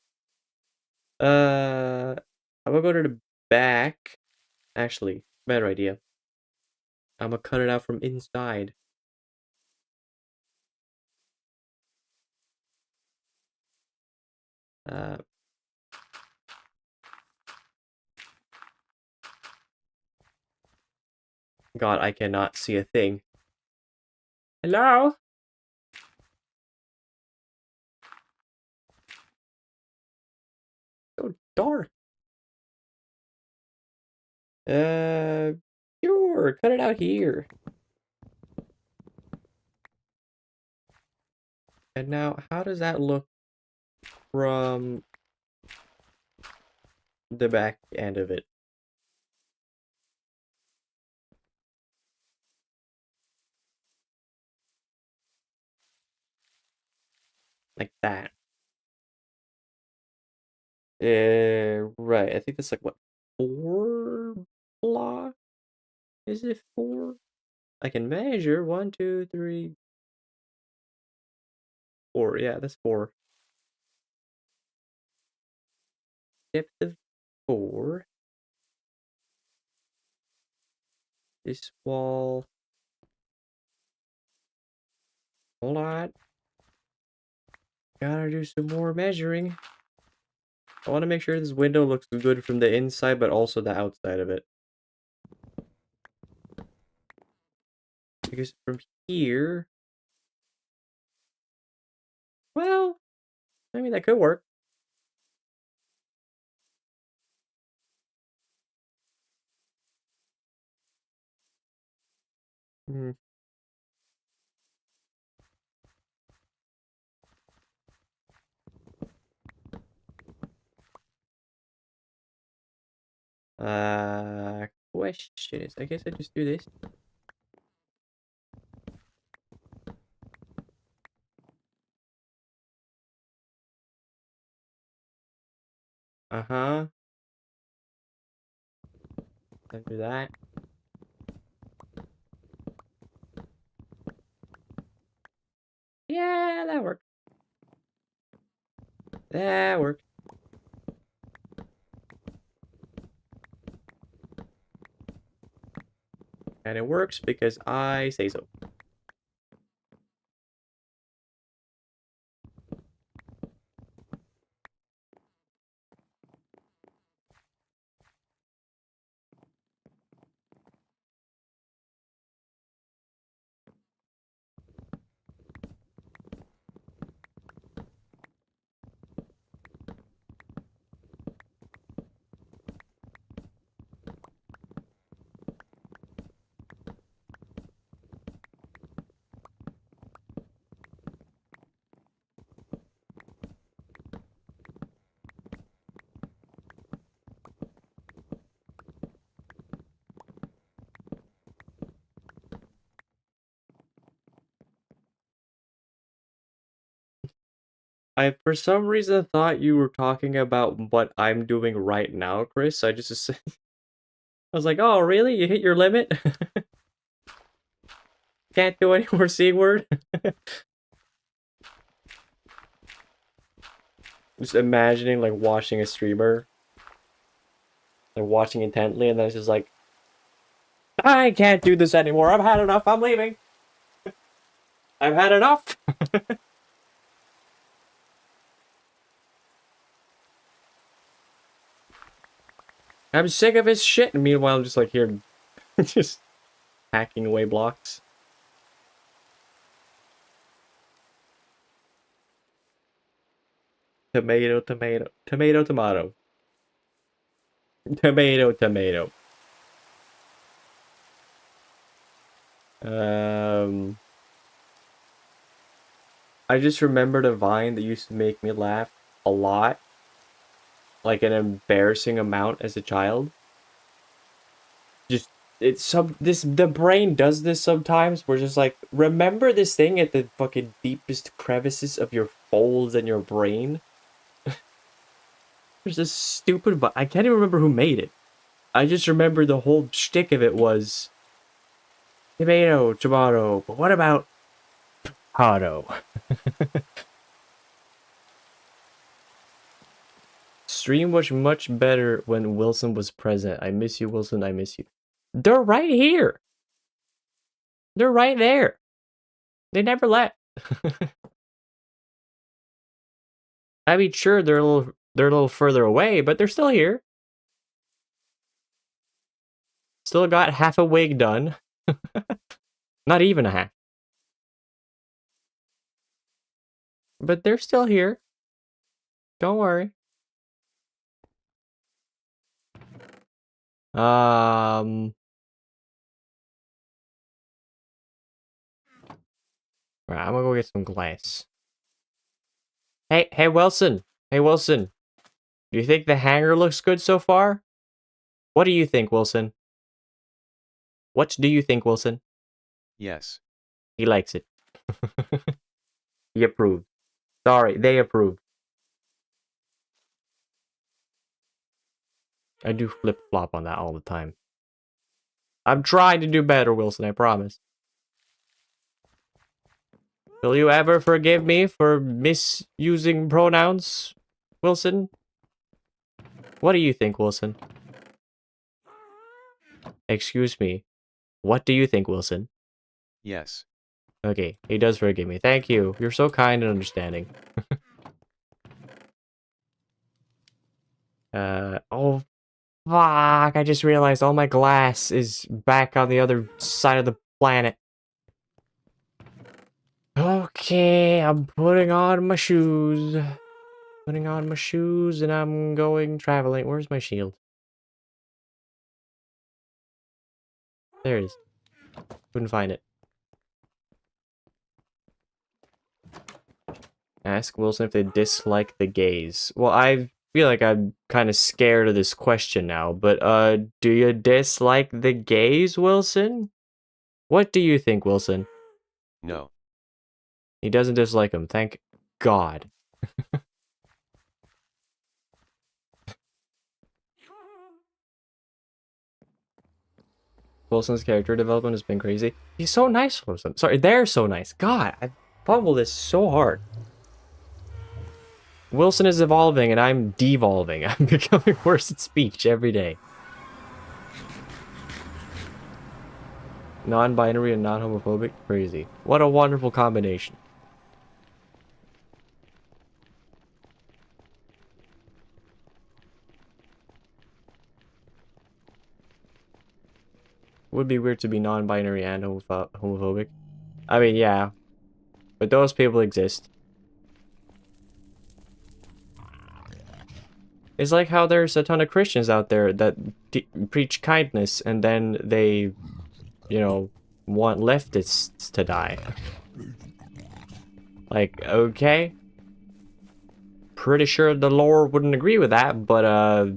[SPEAKER 1] I'm gonna go to the back. Actually, better idea. I'm gonna cut it out from inside. Uh, God, I cannot see a thing. Hello? So dark. Uh, sure, cut it out here. And now, how does that look from the back end of it? Like that. Right. I think that's like, what, 4 block? Is it 4? I can measure 1, 2, 3, 4. Yeah, that's 4. Depth of 4. This wall. Hold on. Gotta do some more measuring. I want to make sure this window looks good from the inside, but also the outside of it. Because from here... Well, I mean, that could work. Hmm. Question is, I guess I just do this. Uh-huh. I do that. Yeah, that worked. That worked. And it works because I say so. I, for some reason, thought you were talking about what I'm doing right now, Chris. I just... I was like, oh, really? You hit your limit? Can't do any more C word? Just imagining, like, watching a streamer. Like, watching intently, and then it's just like, I can't do this anymore. I've had enough. I'm leaving. I've had enough. I'm sick of his shit. And meanwhile, I'm just like here, just hacking away blocks. Tomato, tomato, tomato, tomato. Tomato, tomato. Um, I just remembered a vine that used to make me laugh a lot, like an embarrassing amount as a child. Just it's the brain does this sometimes. We're just like, remember this thing at the fucking deepest crevices of your folds and your brain? There's this stupid, but I can't even remember who made it. I just remember the whole shtick of it was tomato, tomato, but what about Hotto? Stream was much better when Wilson was present. I miss you, Wilson. I miss you. They're right here. They're right there. They never left. I mean, sure, they're a little further away, but they're still here. Still got half a wig done. Not even a half. But they're still here. Don't worry. Right, I'm gonna go get some glass. Hey, Wilson. Hey, Wilson. Do you think the hanger looks good so far? What do you think, Wilson? What do you think, Wilson?
[SPEAKER 3] Yes.
[SPEAKER 1] He likes it. He approved. Sorry, they approved. I do flip-flop on that all the time. I'm trying to do better, Wilson, I promise. Will you ever forgive me for misusing pronouns, Wilson? What do you think, Wilson? Excuse me. What do you think, Wilson?
[SPEAKER 3] Yes.
[SPEAKER 1] Okay, he does forgive me. Thank you. You're so kind and understanding. Oh, fuck. I just realized all my glass is back on the other side of the planet. Okay, I'm putting on my shoes. Putting on my shoes and I'm going traveling. Where's my shield? There it is. Couldn't find it. Ask Wilson if they dislike the gays. Well, I feel like I'm kind of scared of this question now, but do you dislike the gays, Wilson? What do you think, Wilson?
[SPEAKER 3] No.
[SPEAKER 1] He doesn't dislike them, thank God. Wilson's character development has been crazy. He's so nice, Wilson. Sorry, they're so nice. God, I fumbled this so hard. Wilson is evolving and I'm devolving. I'm becoming worse at speech every day. Non-binary and non-homophobic? Crazy. What a wonderful combination. Would be weird to be non-binary and homophobic. I mean, yeah. But those people exist. It's like how there's a ton of Christians out there that preach kindness and then they, you know, want leftists to die. Like, okay. Pretty sure the Lord wouldn't agree with that, but,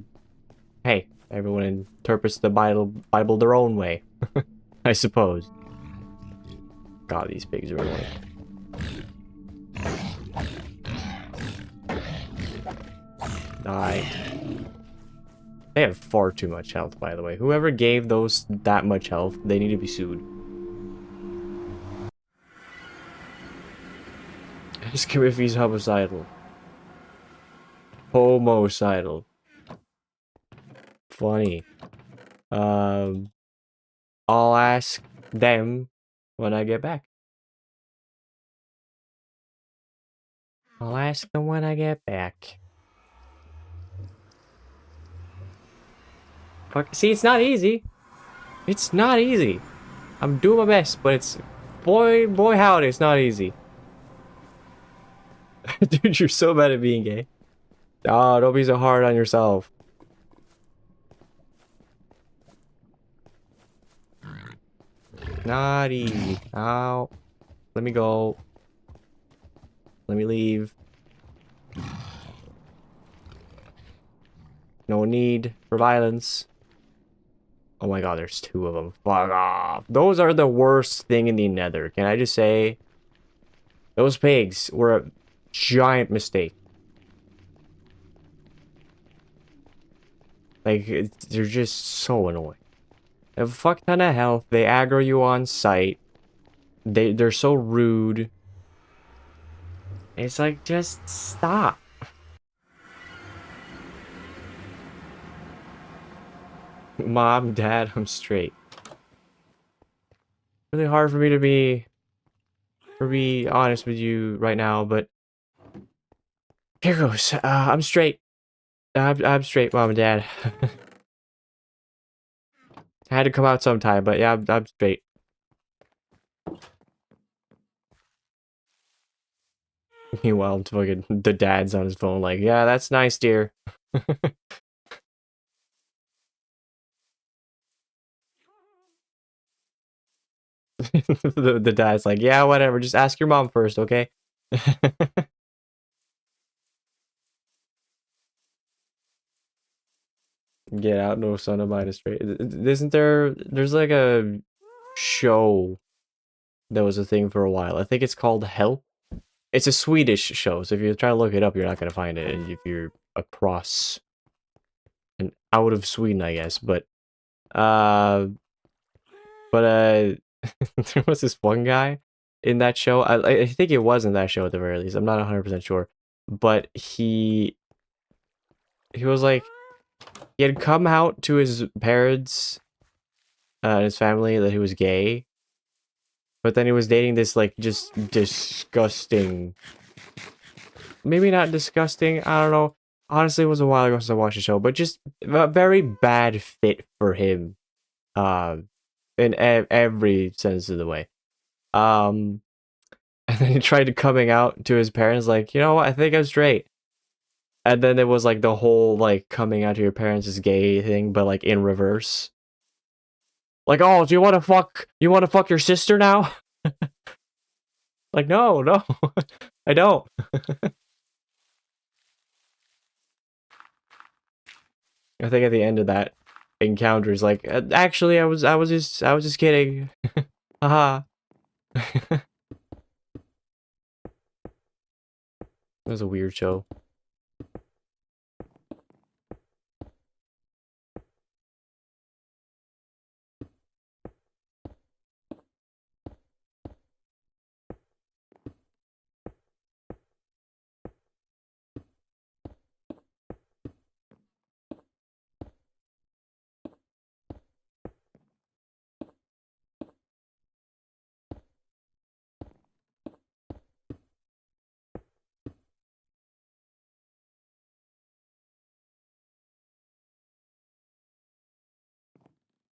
[SPEAKER 1] hey, everyone interprets the Bible their own way, I suppose. God, these pigs are annoying. Die. They have far too much health, by the way. Whoever gave those that much health, they need to be sued. Ask him if he's homicidal. Homicidal. Funny. I'll ask them when I get back. I'll ask them when I get back. Fuck. See, it's not easy. It's not easy. I'm doing my best, but it's... Boy howdy, it's not easy. Dude, you're so bad at being gay. Oh, don't be so hard on yourself. Naughty. Ow. Let me go. Let me leave. No need for violence. Oh my god, there's two of them. Fuck off. Those are the worst thing in the nether. Can I just say? Those pigs were a giant mistake. Like, they're just so annoying. They have a fuck ton of health. They aggro you on sight. They're so rude. It's like, just stop. Mom, Dad, I'm straight. Really hard for me to be honest with you right now, but here goes. I'm straight. I'm straight, Mom and Dad. I had to come out sometime, but yeah, I'm straight. Meanwhile, fucking the dad's on his phone, like, yeah, that's nice, dear. The dad's like, yeah, whatever. Just ask your mom first, okay? Get out, no son of mine is straight. Isn't there's like a show that was a thing for a while. I think it's called Help. It's a Swedish show, so if you try to look it up, you're not gonna find it. And if you're across and out of Sweden, I guess. Uh, but there was this one guy in that show. I think it was in that show at the very least. I'm not 100% sure, but he was like he had come out to his parents and his family that he was gay, but then he was dating this like just disgusting. Maybe not disgusting. I don't know. Honestly, it was a while ago since I watched the show, but just a very bad fit for him. In every sense of the way. And then he tried coming out to his parents, like, you know what? I think I'm straight. And then it was like the whole like coming out to your parents is gay thing, but like in reverse. Like, oh, do you want to fuck? You want to fuck your sister now? Like, no, no, I don't. I think at the end of that encounter is like, actually, I was just kidding. Haha. That was a weird show.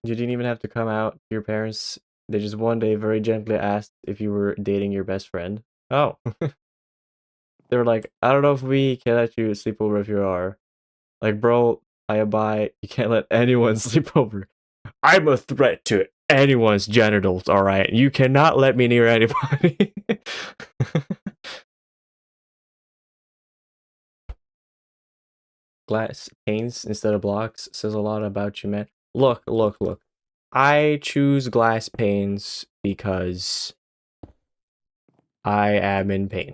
[SPEAKER 1] You didn't even have to come out to your parents. They just one day very gently asked if you were dating your best friend. Oh. They were like, I don't know if we can let you sleep over if you are. Like, bro, I abide. You can't let anyone sleep over. I'm a threat to anyone's genitals, alright? You cannot let me near anybody. Glass panes instead of blocks says a lot about you, man. Look, look, look. I choose glass panes because I am in pain.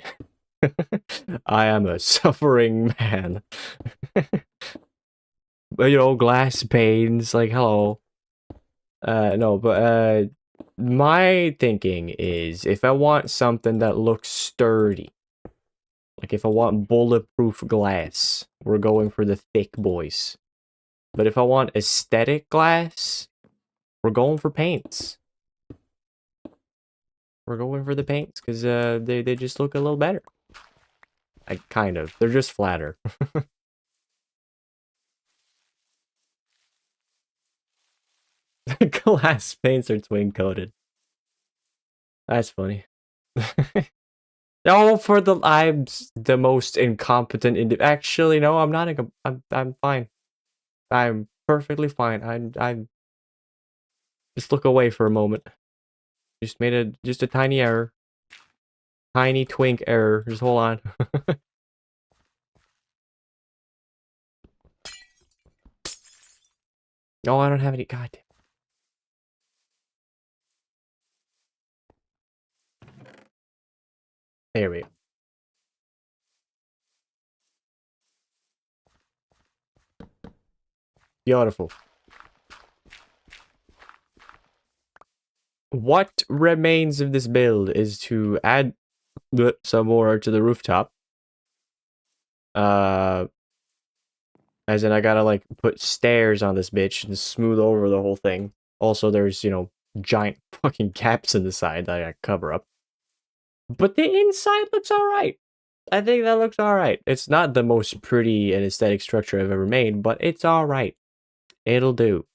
[SPEAKER 1] I am a suffering man. But you know, glass panes, like hello. No, but my thinking is if I want something that looks sturdy, like if I want bulletproof glass, we're going for the thick boys. But if I want aesthetic glass, we're going for paints. We're going for the paints because they just look a little better. Like kind of. They're just flatter. Glass paints are twin coated. That's funny. No, for the I'm the most incompetent actually no, I'm not I'm fine. I'm perfectly fine. I'm just look away for a moment. Just made a tiny error. Tiny twink error. Just hold on. No, I don't have any. God damn. There we go. Beautiful. What remains of this build is to add some more to the rooftop. As in I gotta like put stairs on this bitch and smooth over the whole thing. Also, there's, you know, giant fucking gaps in the side that I gotta cover up. But the inside looks alright. I think that looks alright. It's not the most pretty and aesthetic structure I've ever made, but it's alright. It'll do.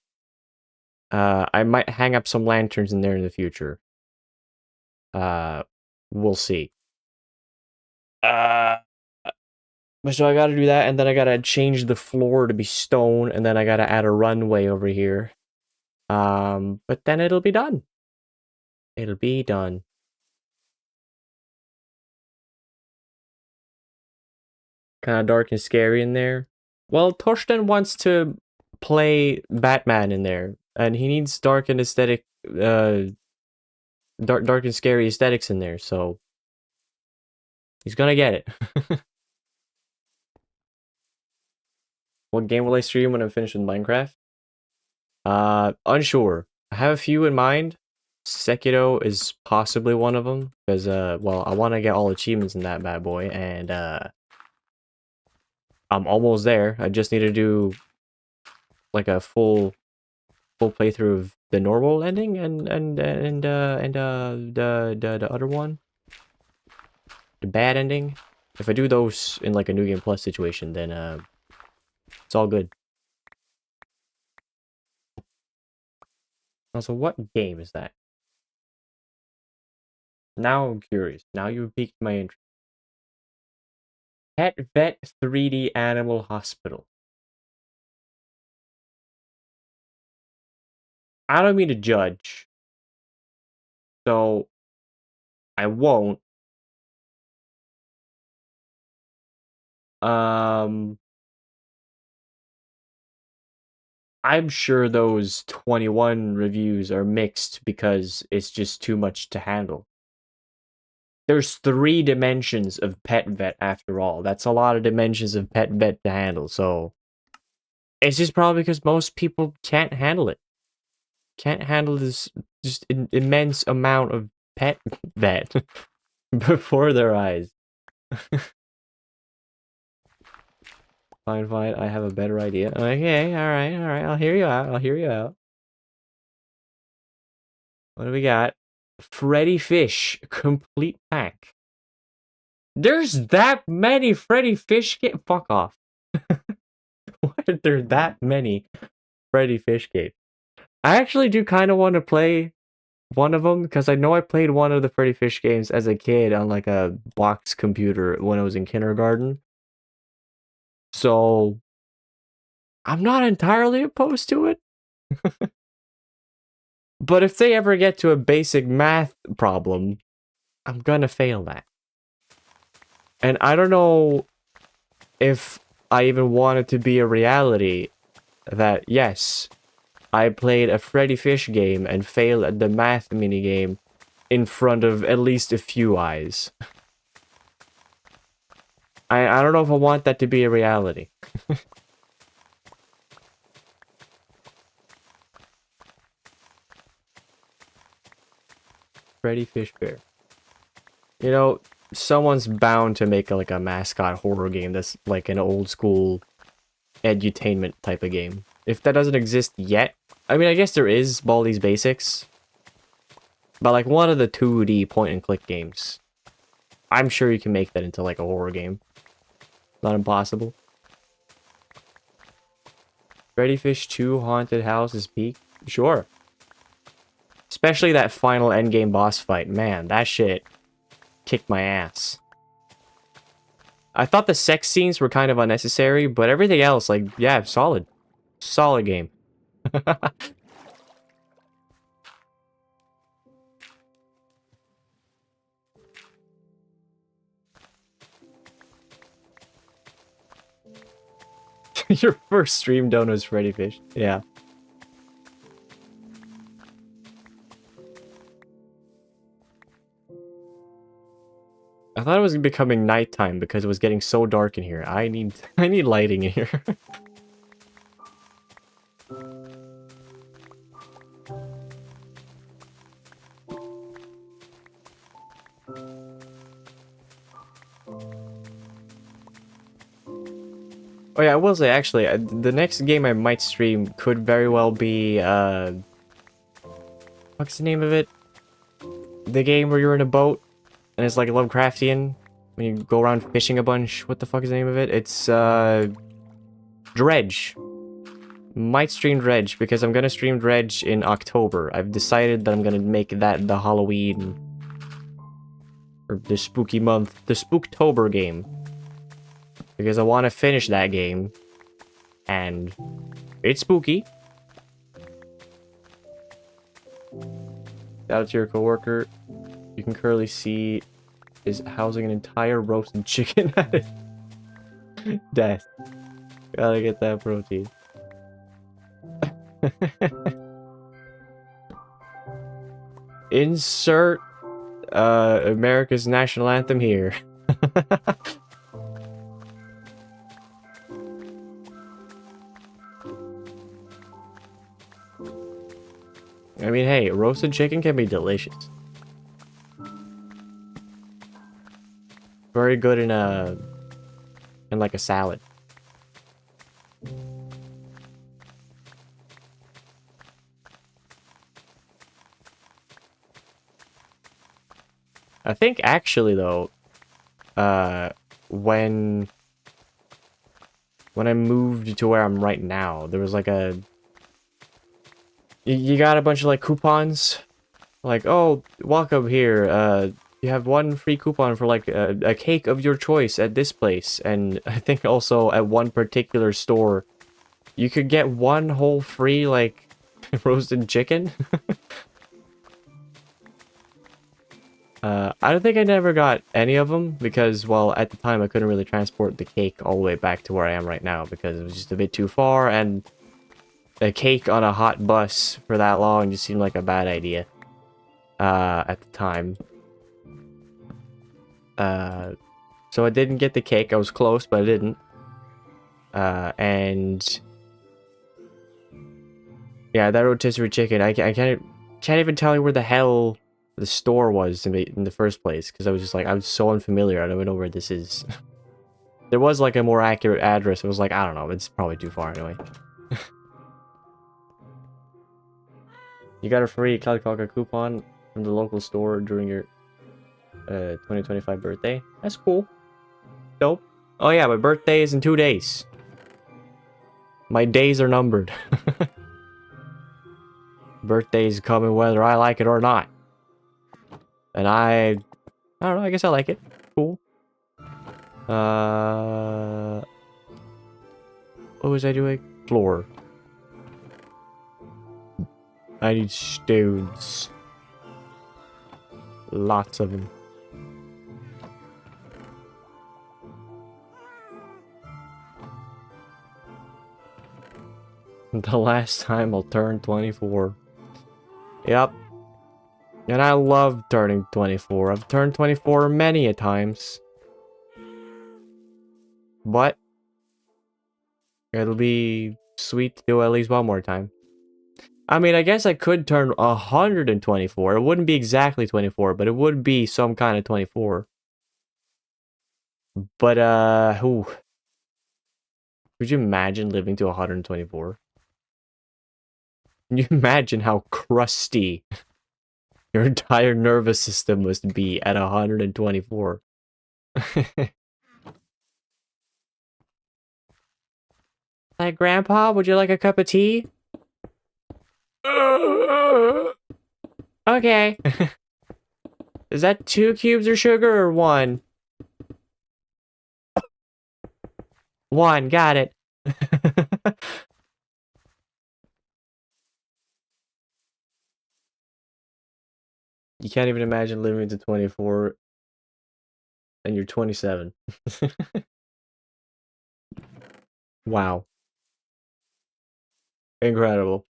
[SPEAKER 1] I might hang up some lanterns in there in the future. We'll see. So I gotta do that, and then I gotta change the floor to be stone, and then I gotta add a runway over here. But then it'll be done. It'll be done. Kind of dark and scary in there. Well, Torsten wants to play Batman in there, and he needs dark and aesthetic, dark and scary aesthetics in there, so he's gonna get it. What game will I stream when I'm finished with Minecraft? Unsure. I have a few in mind. Sekiro is possibly one of them, because, well, I want to get all achievements in that bad boy, and, I'm almost there. I just need to do, like, a full playthrough of the normal ending and the other one. The bad ending. If I do those in, like, a New Game Plus situation, then, it's all good. Also, what game is that? Now I'm curious. Now you've piqued my interest. Pet Vet 3D Animal Hospital. I don't mean to judge, so I won't. I'm sure those 21 reviews are mixed because it's just too much to handle. There's 3 dimensions of Pet Vet after all. That's a lot of dimensions of Pet Vet to handle, so it's just probably because most people can't handle it. Can't handle this just immense amount of Pet Vet before their eyes. Fine, I have a better idea. Okay, alright, I'll hear you out, What do we got? Freddy Fish, complete pack. There's that many Freddy Fish games? Fuck off. Why are there that many Freddy Fish games? I actually do kind of want to play one of them, because I know I played one of the Freddy Fish games as a kid on like a box computer when I was in kindergarten. So I'm not entirely opposed to it. But if they ever get to a basic math problem, I'm gonna fail that. And I don't know if I even want it to be a reality that, yes, I played a Freddy Fish game and failed at the math minigame in front of at least a few eyes. I don't know if I want that to be a reality. Freddy Fishbear. You know, someone's bound to make like a mascot horror game that's like an old school edutainment type of game. If that doesn't exist yet, I mean, I guess there is Baldi's Basics, but like one of the 2D point and click games, I'm sure you can make that into like a horror game. Not impossible. Freddy Fish 2 Haunted House is peak? Sure. Especially that final endgame boss fight. Man, that shit kicked my ass. I thought the sex scenes were kind of unnecessary, but everything else, like, yeah, solid. Solid game. Your first stream dono is Freddy Fish. Yeah. I thought it was becoming nighttime because it was getting so dark in here. I need lighting in here. Oh yeah, I will say actually, the next game I might stream could very well be what's the name of it? The game where you're in a boat and it's like Lovecraftian when you go around fishing a bunch. What the fuck is the name of it? It's Dredge. Might stream Dredge because I'm gonna stream Dredge in October. I've decided that I'm gonna make that the Halloween or the spooky month, the Spooktober game. Because I want to finish that game. And it's spooky. Shout out to your coworker. You can currently see is housing an entire roasted chicken at his desk. Gotta get that protein. Insert America's national anthem here. I mean, hey, roasted chicken can be delicious. Very good in like a salad. I think actually though, when I moved to where I'm right now, there was like a you got a bunch of like coupons, like, oh, welcome here. You have one free coupon for like a cake of your choice at this place, and I think also at one particular store, you could get one whole free like roasted chicken. I don't think I never got any of them because, well, at the time I couldn't really transport the cake all the way back to where I am right now because it was just a bit too far, and a cake on a hot bus for that long just seemed like a bad idea at the time. So I didn't get the cake. I was close, but I didn't. And yeah, that rotisserie chicken, I can't even tell you where the hell the store was in the first place because I was just like, I'm so unfamiliar. I don't even know where this is. There was like a more accurate address. It was like, I don't know. It's probably too far anyway. You got a free Calicoca coupon from the local store during your 2025 birthday. That's cool. Dope. Oh yeah, my birthday is in 2 days. My days are numbered. Birthday's coming whether I like it or not. And I don't know, I guess I like it. Cool. What was I doing? Floor. I need stones. Lots of them. The last time I'll turn 24. Yep. And I love turning 24. I've turned 24 many a times. But it'll be sweet to do at least one more time. I mean, I guess I could turn 124. It wouldn't be exactly 24, but it would be some kind of 24. But, ooh. Could you imagine living to 124? Can you imagine how crusty your entire nervous system must be at 124? Like, Grandpa, would you like a cup of tea? Okay. Is that 2 cubes of sugar or 1? 1, got it. You can't even imagine living to 24 and you're 27. Wow. Incredible.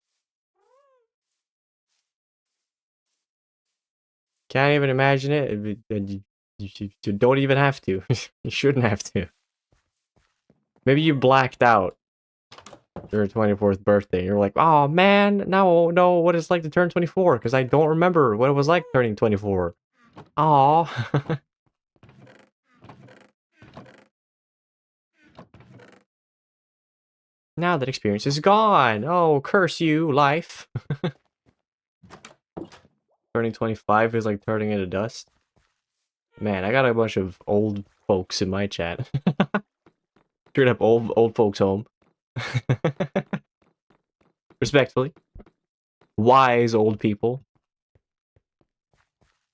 [SPEAKER 1] Can't even imagine it. You don't even have to. You shouldn't have to. Maybe you blacked out your 24th birthday. You're like, oh man, now I know what it's like to turn 24 because I don't remember what it was like turning 24. Aw. Now that experience is gone. Oh, curse you, life. Turning 25 is like turning into dust. Man, I got a bunch of old folks in my chat. Straight up old folks home. Respectfully. Wise old people.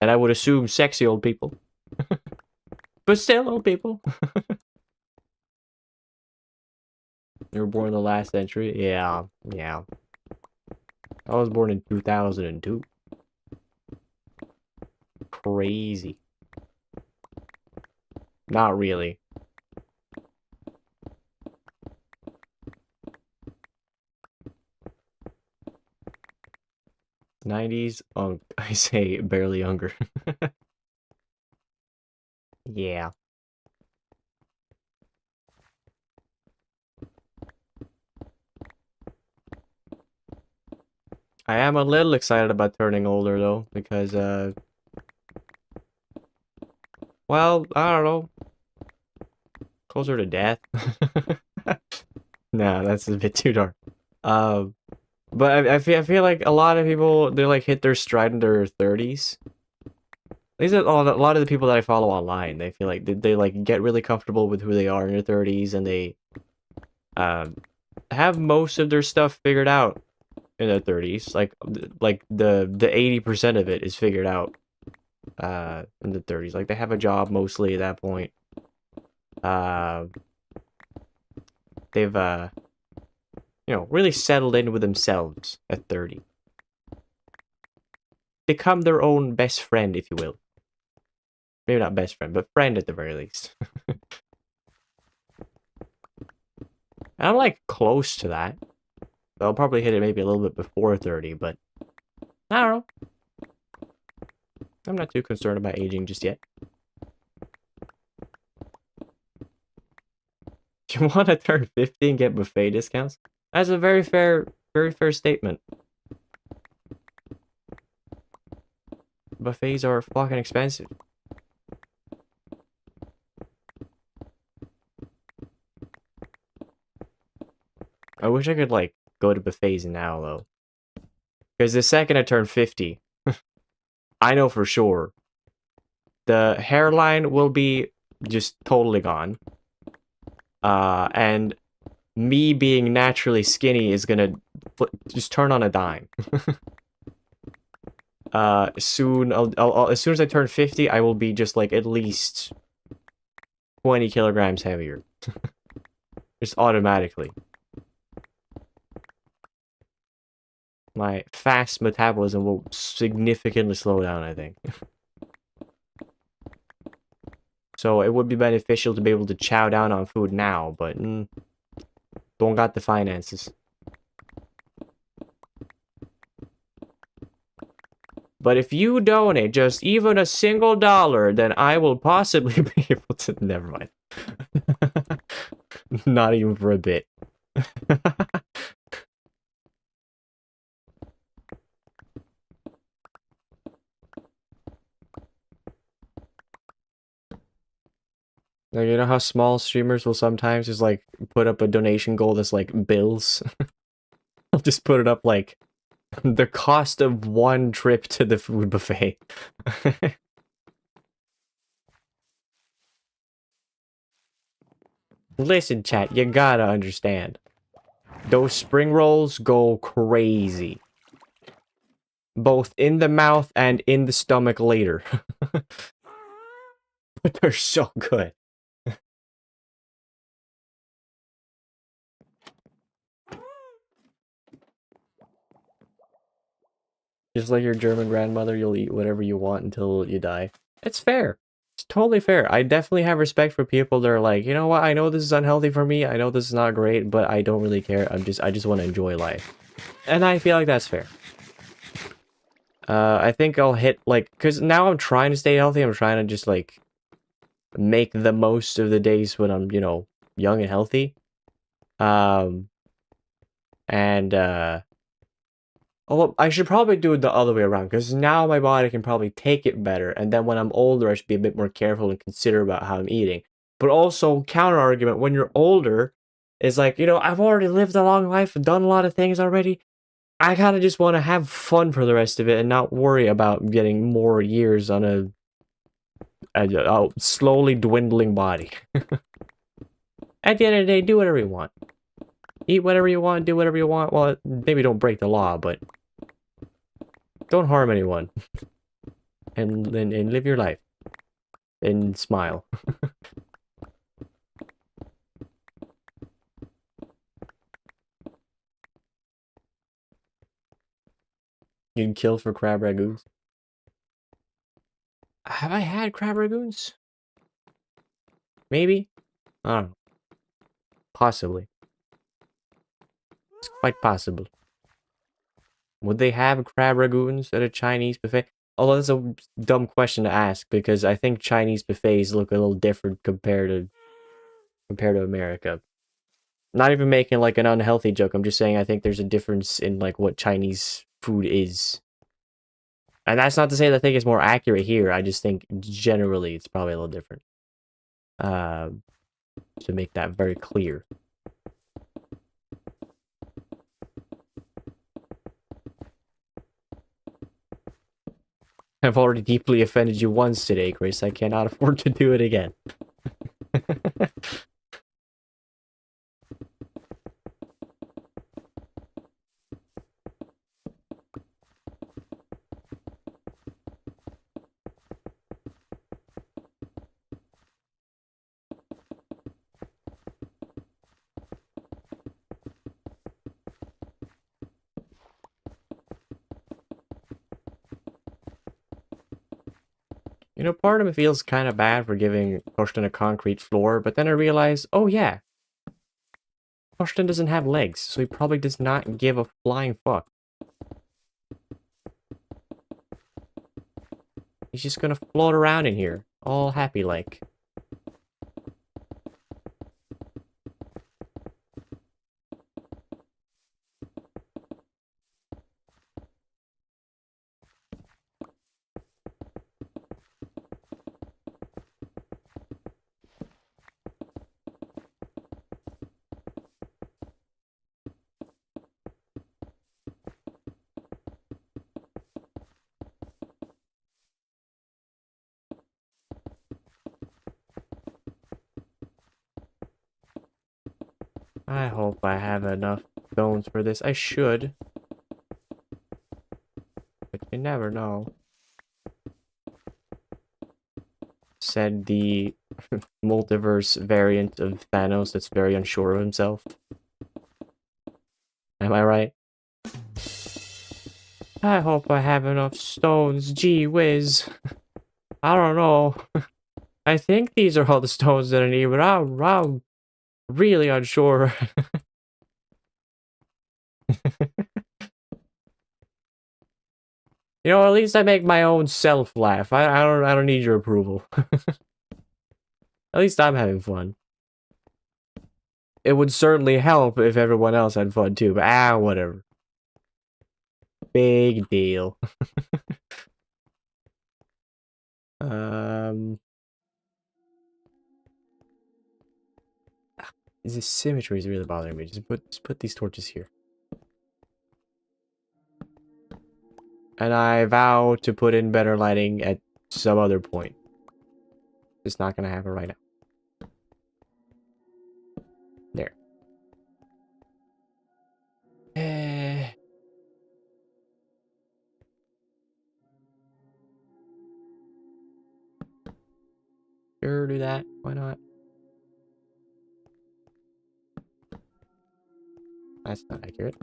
[SPEAKER 1] And I would assume sexy old people. But still old people. You were born in the last century? Yeah, yeah. I was born in 2002. Crazy. Not really. '90s? I say barely younger. Yeah. I am a little excited about turning older though, because well, I don't know. Closer to death. Nah, that's a bit too dark. But I feel like a lot of people, they like hit their stride in their 30s. These are a lot of the people that I follow online. They feel like they like get really comfortable with who they are in their 30s, and they have most of their stuff figured out in their 30s. Like the 80% of it is figured out in the 30s. Like they have a job mostly at that point. They've you know, really settled in with themselves at 30. Become their own best friend, if you will. Maybe not best friend, but friend at the very least. And I'm like close to that. I'll probably hit it maybe a little bit before 30, but I don't know. I'm not too concerned about aging just yet. You want to turn 50 and get buffet discounts? That's a very fair statement. Buffets are fucking expensive. I wish I could, like, go to buffets now, though. Because the second I turn 50, I know for sure, the hairline will be just totally gone. And me being naturally skinny is gonna just turn on a dime. Soon, as soon as I turn 50, I will be just, like, at least 20 kilograms heavier. Just automatically. My fast metabolism will significantly slow down, I think. So it would be beneficial to be able to chow down on food now, but don't got the finances. But if you donate just even a single dollar, then I will possibly be able to... Never mind. Not even for a bit. Like, you know how small streamers will sometimes just, like, put up a donation goal that's, like, bills? I'll just put it up, like, the cost of one trip to the food buffet. Listen, chat, you gotta understand. Those spring rolls go crazy. Both in the mouth and in the stomach later. But they're so good. Just like your German grandmother, you'll eat whatever you want until you die. It's fair. It's totally fair. I definitely have respect for people that are like, you know what, I know this is unhealthy for me, I know this is not great, but I don't really care. I just want to enjoy life. And I feel like that's fair. I think I'll hit, like, because now I'm trying to stay healthy. I'm trying to just, like, make the most of the days when I'm, you know, young and healthy. And, oh, I should probably do it the other way around, because now my body can probably take it better, and then when I'm older, I should be a bit more careful and consider about how I'm eating. But also, counter argument, when you're older, is like, you know, I've already lived a long life and done a lot of things already. I kind of just want to have fun for the rest of it and not worry about getting more years on a slowly dwindling body. At the end of the day, do whatever you want. Eat whatever you want, do whatever you want. Well, maybe don't break the law, but don't harm anyone. And live your life. And smile. You'd kill for crab ragoons? Have I had crab ragoons? Maybe? I don't know. Possibly. It's quite possible. Would they have crab ragoons at a Chinese buffet? Although that's a dumb question to ask, because I think Chinese buffets look a little different compared to America. Not even making like an unhealthy joke, I'm just saying I think there's a difference in like what Chinese food is. And that's not to say that I think it's more accurate here, I just think generally it's probably a little different. To make that very clear. I've already deeply offended you once today, Chris. I cannot afford to do it again. You know, part of me feels kind of bad for giving Torsten a concrete floor, but then I realize, oh yeah, Torsten doesn't have legs, so he probably does not give a flying fuck. He's just gonna float around in here, all happy like. I hope I have enough stones for this. I should. But you never know. Said the multiverse variant of Thanos that's very unsure of himself. Am I right? I hope I have enough stones, gee whiz. I don't know. I think these are all the stones that I need, but I'm really unsure. You know, at least I make my own self laugh. I don't need your approval. At least I'm having fun. It would certainly help if everyone else had fun too, but whatever. Big deal. This symmetry is really bothering me. Just put these torches here. And I vow to put in better lighting at some other point. It's not gonna happen right now. There. Sure, do that. Why not? That's not accurate.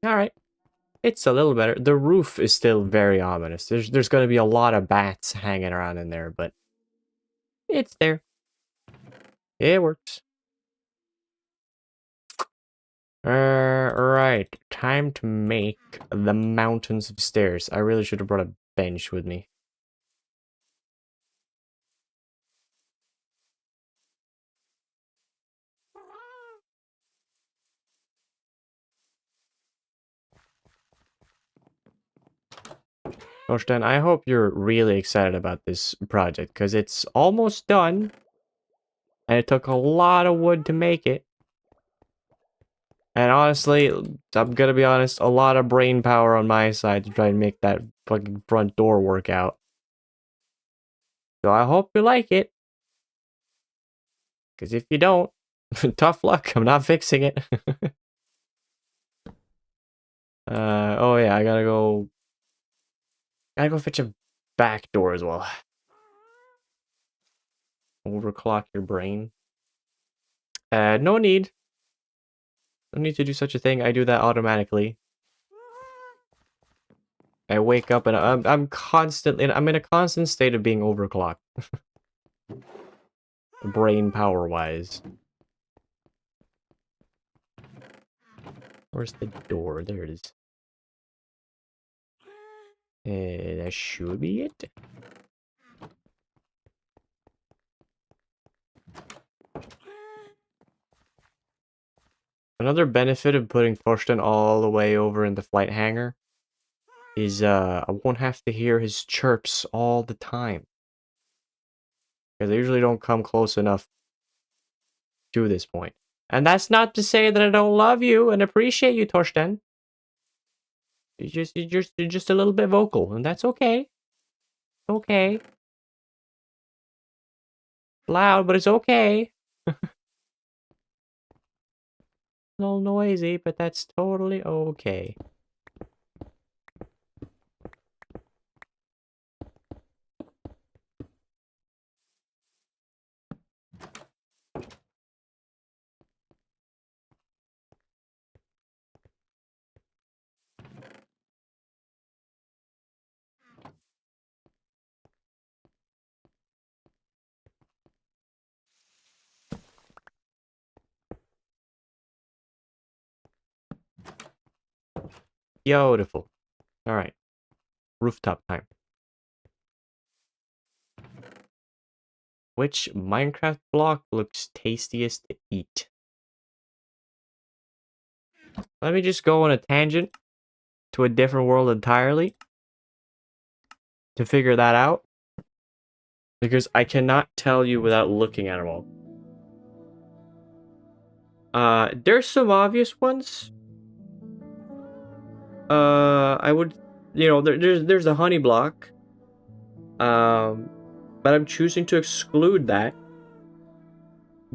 [SPEAKER 1] Alright. It's a little better. The roof is still very ominous. There's going to be a lot of bats hanging around in there, but it's there. It works. Right. Time to make the mountains of stairs. I really should have brought a bench with me. Thorsten, I hope you're really excited about this project, because it's almost done. And it took a lot of wood to make it. And honestly, I'm gonna be honest, a lot of brain power on my side to try and make that fucking front door work out. So I hope you like it. Because if you don't, tough luck, I'm not fixing it. Oh yeah, I gotta go fetch a back door as well. Overclock your brain. No need. No need to do such a thing. I do that automatically. I wake up and I'm constantly, I'm in a constant state of being overclocked. Brain power wise. Where's the door? There it is. That should be it. Another benefit of putting Thorsten all the way over in the flight hangar is I won't have to hear his chirps all the time. Because they usually don't come close enough to this point. And that's not to say that I don't love you and appreciate you, Thorsten. You're just a little bit vocal, and that's okay. Okay. Loud, but it's okay. A little noisy, but that's totally okay. Beautiful. Alright. Rooftop time. Which Minecraft block looks tastiest to eat? Let me just go on a tangent to a different world entirely to figure that out. Because I cannot tell you without looking at them all. There's some obvious ones. I would, there's a honey block. But I'm choosing to exclude that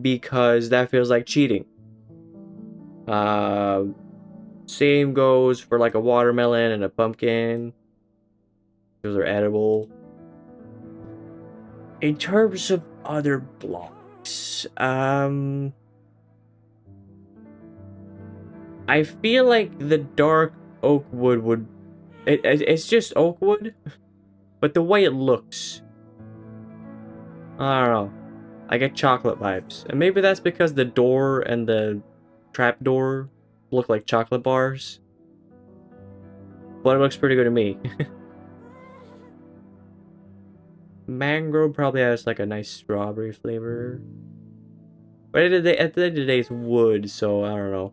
[SPEAKER 1] because that feels like cheating. Same goes for like a watermelon and a pumpkin. Those are edible. In terms of other blocks, I feel like the dark oak wood would... It's just oak wood, but the way it looks... I don't know. I get chocolate vibes. And maybe that's because the door and the trapdoor look like chocolate bars. But it looks pretty good to me. Mango probably has like a nice strawberry flavor. But at the end of the day, it's wood, so I don't know.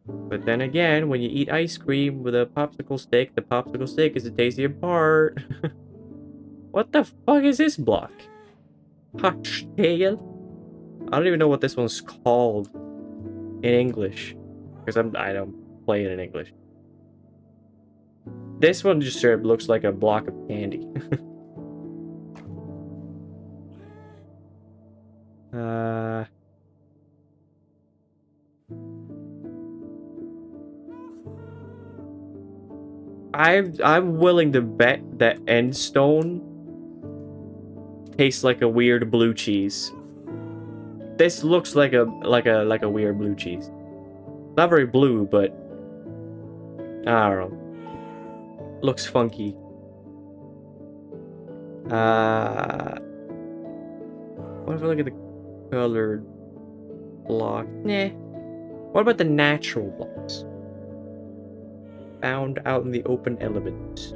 [SPEAKER 1] But then again, when you eat ice cream with a popsicle stick, the popsicle stick is the tastier part. What the fuck is this block? Hotshtail? I don't even know what this one's called in English. Because I don't play it in English. This one just sort of looks like a block of candy. I'm willing to bet that Endstone tastes like a weird blue cheese. This looks like a weird blue cheese. Not very blue, but I don't know. Looks funky. What if I look at the colored block? Nah. What about the natural blocks? Found out in the open element.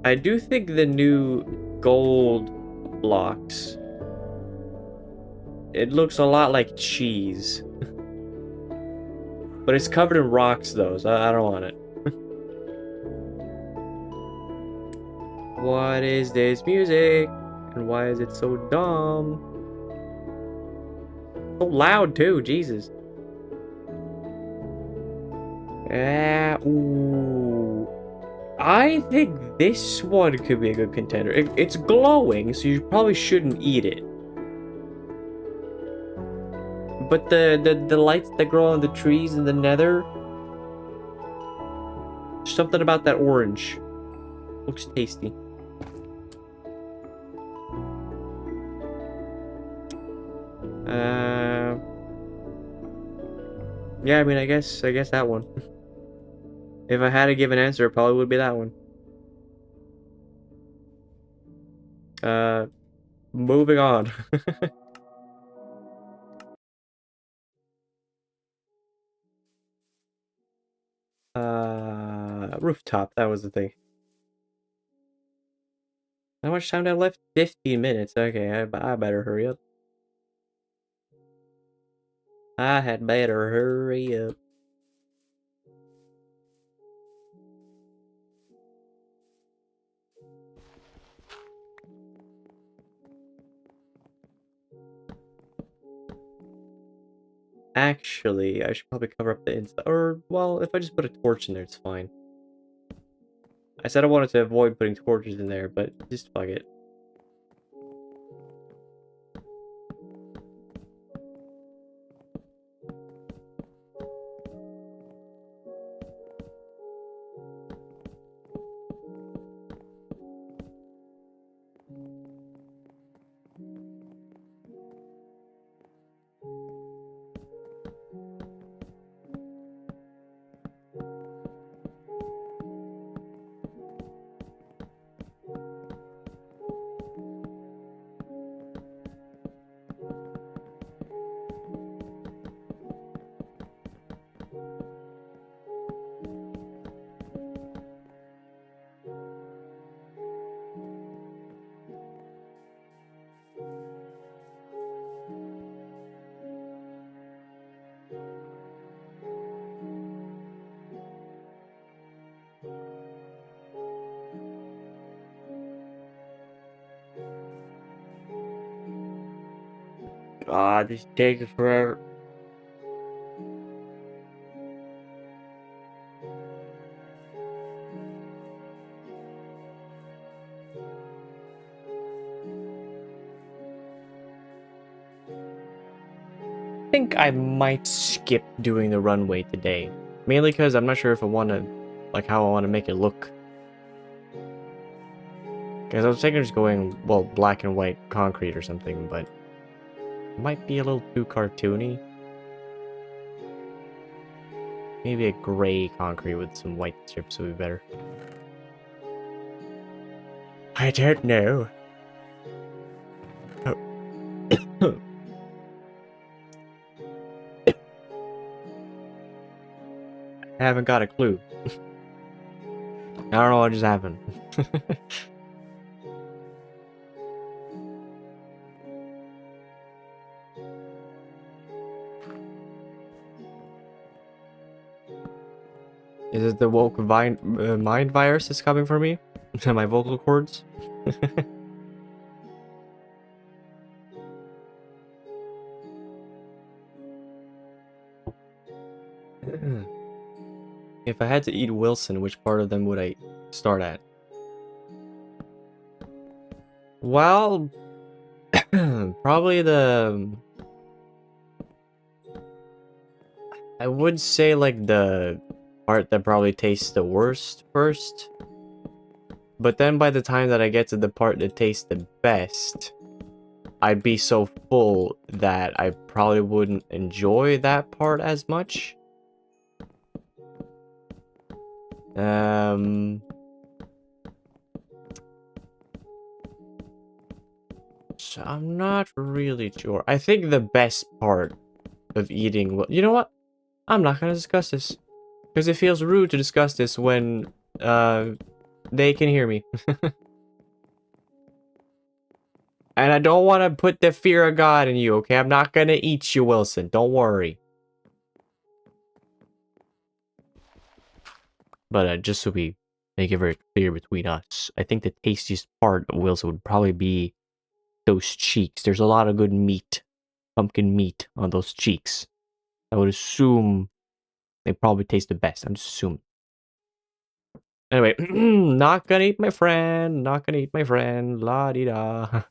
[SPEAKER 1] I do think the new gold blocks, it looks a lot like cheese. But it's covered in rocks though, so I don't want it. What is this music? And why is it so dumb? So loud too, Jesus. Ooh. I think this one could be a good contender. It's glowing, so you probably shouldn't eat it. But the lights that grow on the trees in the nether, something about that orange. Looks tasty. Yeah, I mean, I guess that one. If I had to give an answer, it probably would be that one. Moving on. Rooftop, that was the thing. How much time do I have left? 15 minutes. Okay, I better hurry up. I had better hurry up. Actually, I should probably cover up the inside. Or, well, if I just put a torch in there, it's fine. I said I wanted to avoid putting torches in there, but just fuck it. God, this takes forever. I think I might skip doing the runway today. Mainly because I'm not sure if I want to, like, how I want to make it look. Because I was thinking of just going, well, black and white concrete or something, but it might be a little too cartoony. Maybe a gray concrete with some white strips would be better. I don't know. Oh. I haven't got a clue. I don't know what just happened. Is it the woke mind virus that's coming for me? My vocal cords? If I had to eat Wilson, which part of them would I start at? Well, probably the I would say like the part that probably tastes the worst first. But then by the time that I get to the part that tastes the best, I'd be so full that I probably wouldn't enjoy that part as much. So I'm not really sure. I think the best part of eating, well, you know what? I'm not gonna discuss this because it feels rude to discuss this when they can hear me. And I don't want to put the fear of God in you, okay? I'm not gonna eat you, Wilson. Don't worry. But just so we make it very clear between us, I think the tastiest part of Wilson would probably be those cheeks. There's a lot of good meat, pumpkin meat on those cheeks. I would assume they probably taste the best. I'm just assuming. Anyway, not gonna eat my friend. Not gonna eat my friend. La di da.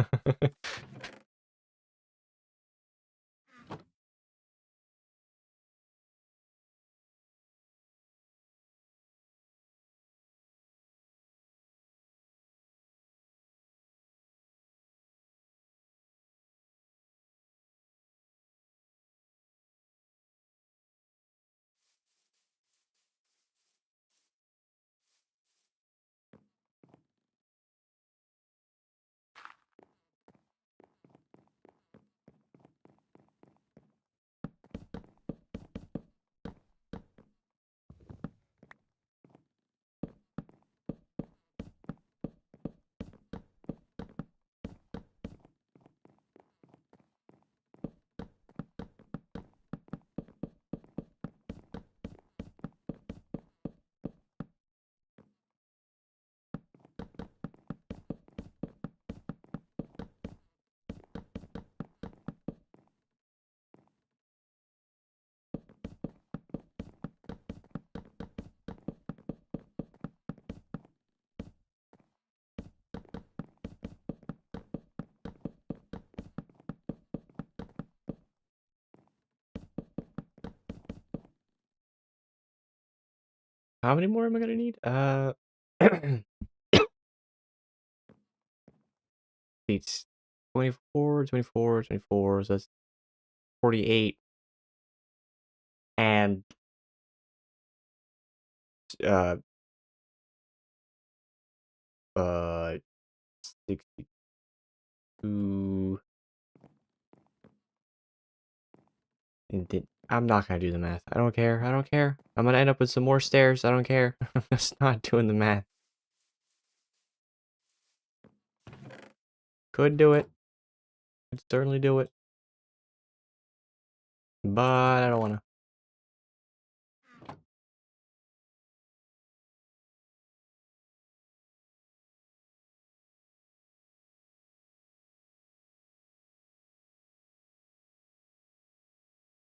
[SPEAKER 1] How many more am I gonna need? It's 24, 24, 24, so that's 48. And uh 62. And I'm not gonna do the math. I don't care. I don't care. I'm gonna end up with some more stairs. I don't care. I'm just not doing the math. Could do it. Could certainly do it. But I don't wanna.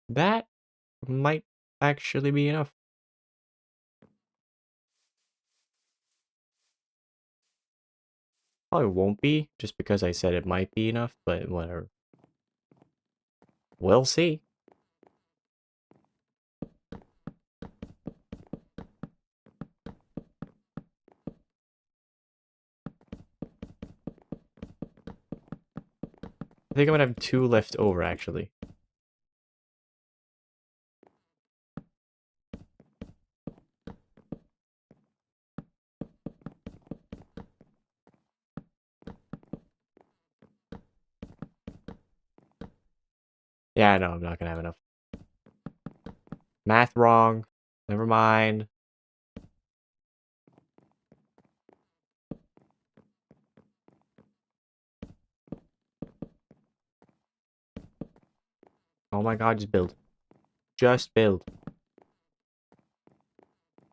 [SPEAKER 1] That might actually be enough. Probably won't be, just because I said it might be enough, but whatever. We'll see. I think I'm gonna have 2 left over, actually. Yeah, no, I'm not gonna have enough. Math wrong. Never mind. Oh my god, just build. Just build.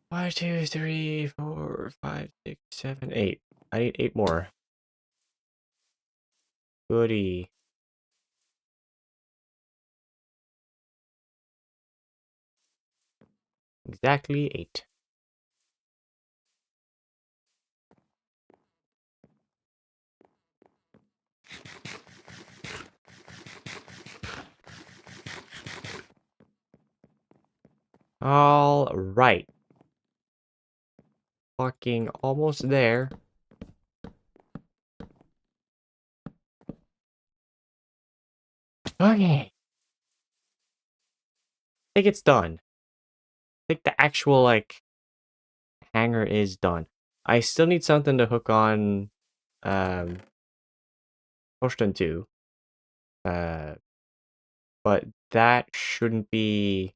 [SPEAKER 1] 1, 2, 3, 4, 5, 6, 7, 8. I need 8 more. Goody. Exactly 8. All right. Fucking almost there. Okay. I think it's done. I think the actual, like, hanger is done. I still need something to hook on, Pushton 2. Uh, but that shouldn't be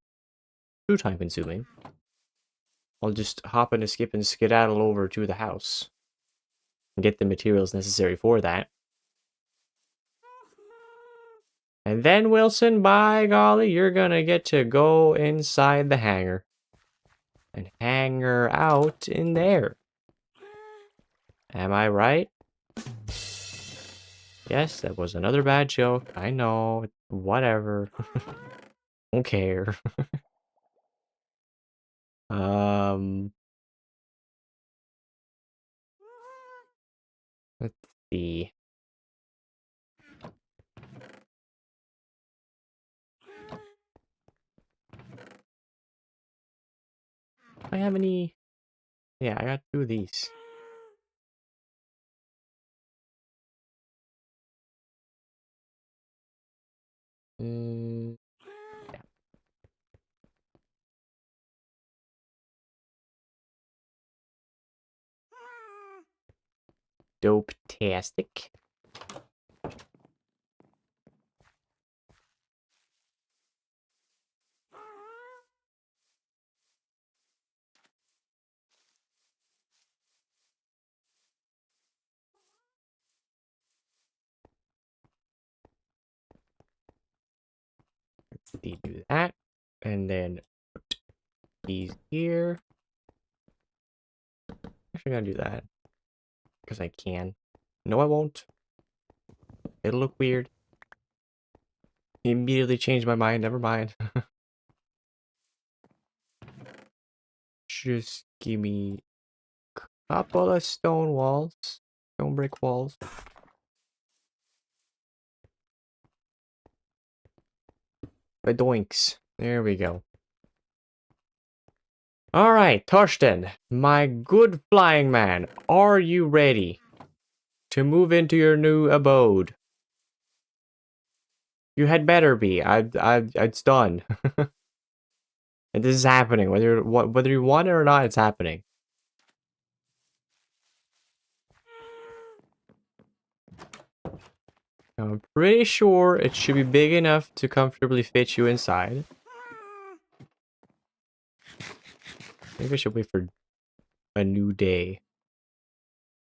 [SPEAKER 1] too time consuming. I'll just hop and skip and skedaddle over to the house and get the materials necessary for that. And then, Wilson, by golly, you're gonna get to go inside the hangar and hang her out in there. Am I right? Yes, that was another bad joke. I know. Whatever. Don't care. Um, let's see. Do I have any? Yeah, I got 2 of these. Mm, yeah. Dope-tastic. Let's see, do that. And then put these here. Actually, I'm gonna do that. Because I can. No, I won't. It'll look weird. Immediately changed my mind. Never mind. Just give me a couple of stone walls. Stone brick walls. The doinks. There we go. Alright, Torsten, my good flying man, are you ready to move into your new abode? You had better be. It's done. And this is happening. Whether you want it or not, it's happening. I'm pretty sure it should be big enough to comfortably fit you inside. Maybe I should wait for a new day.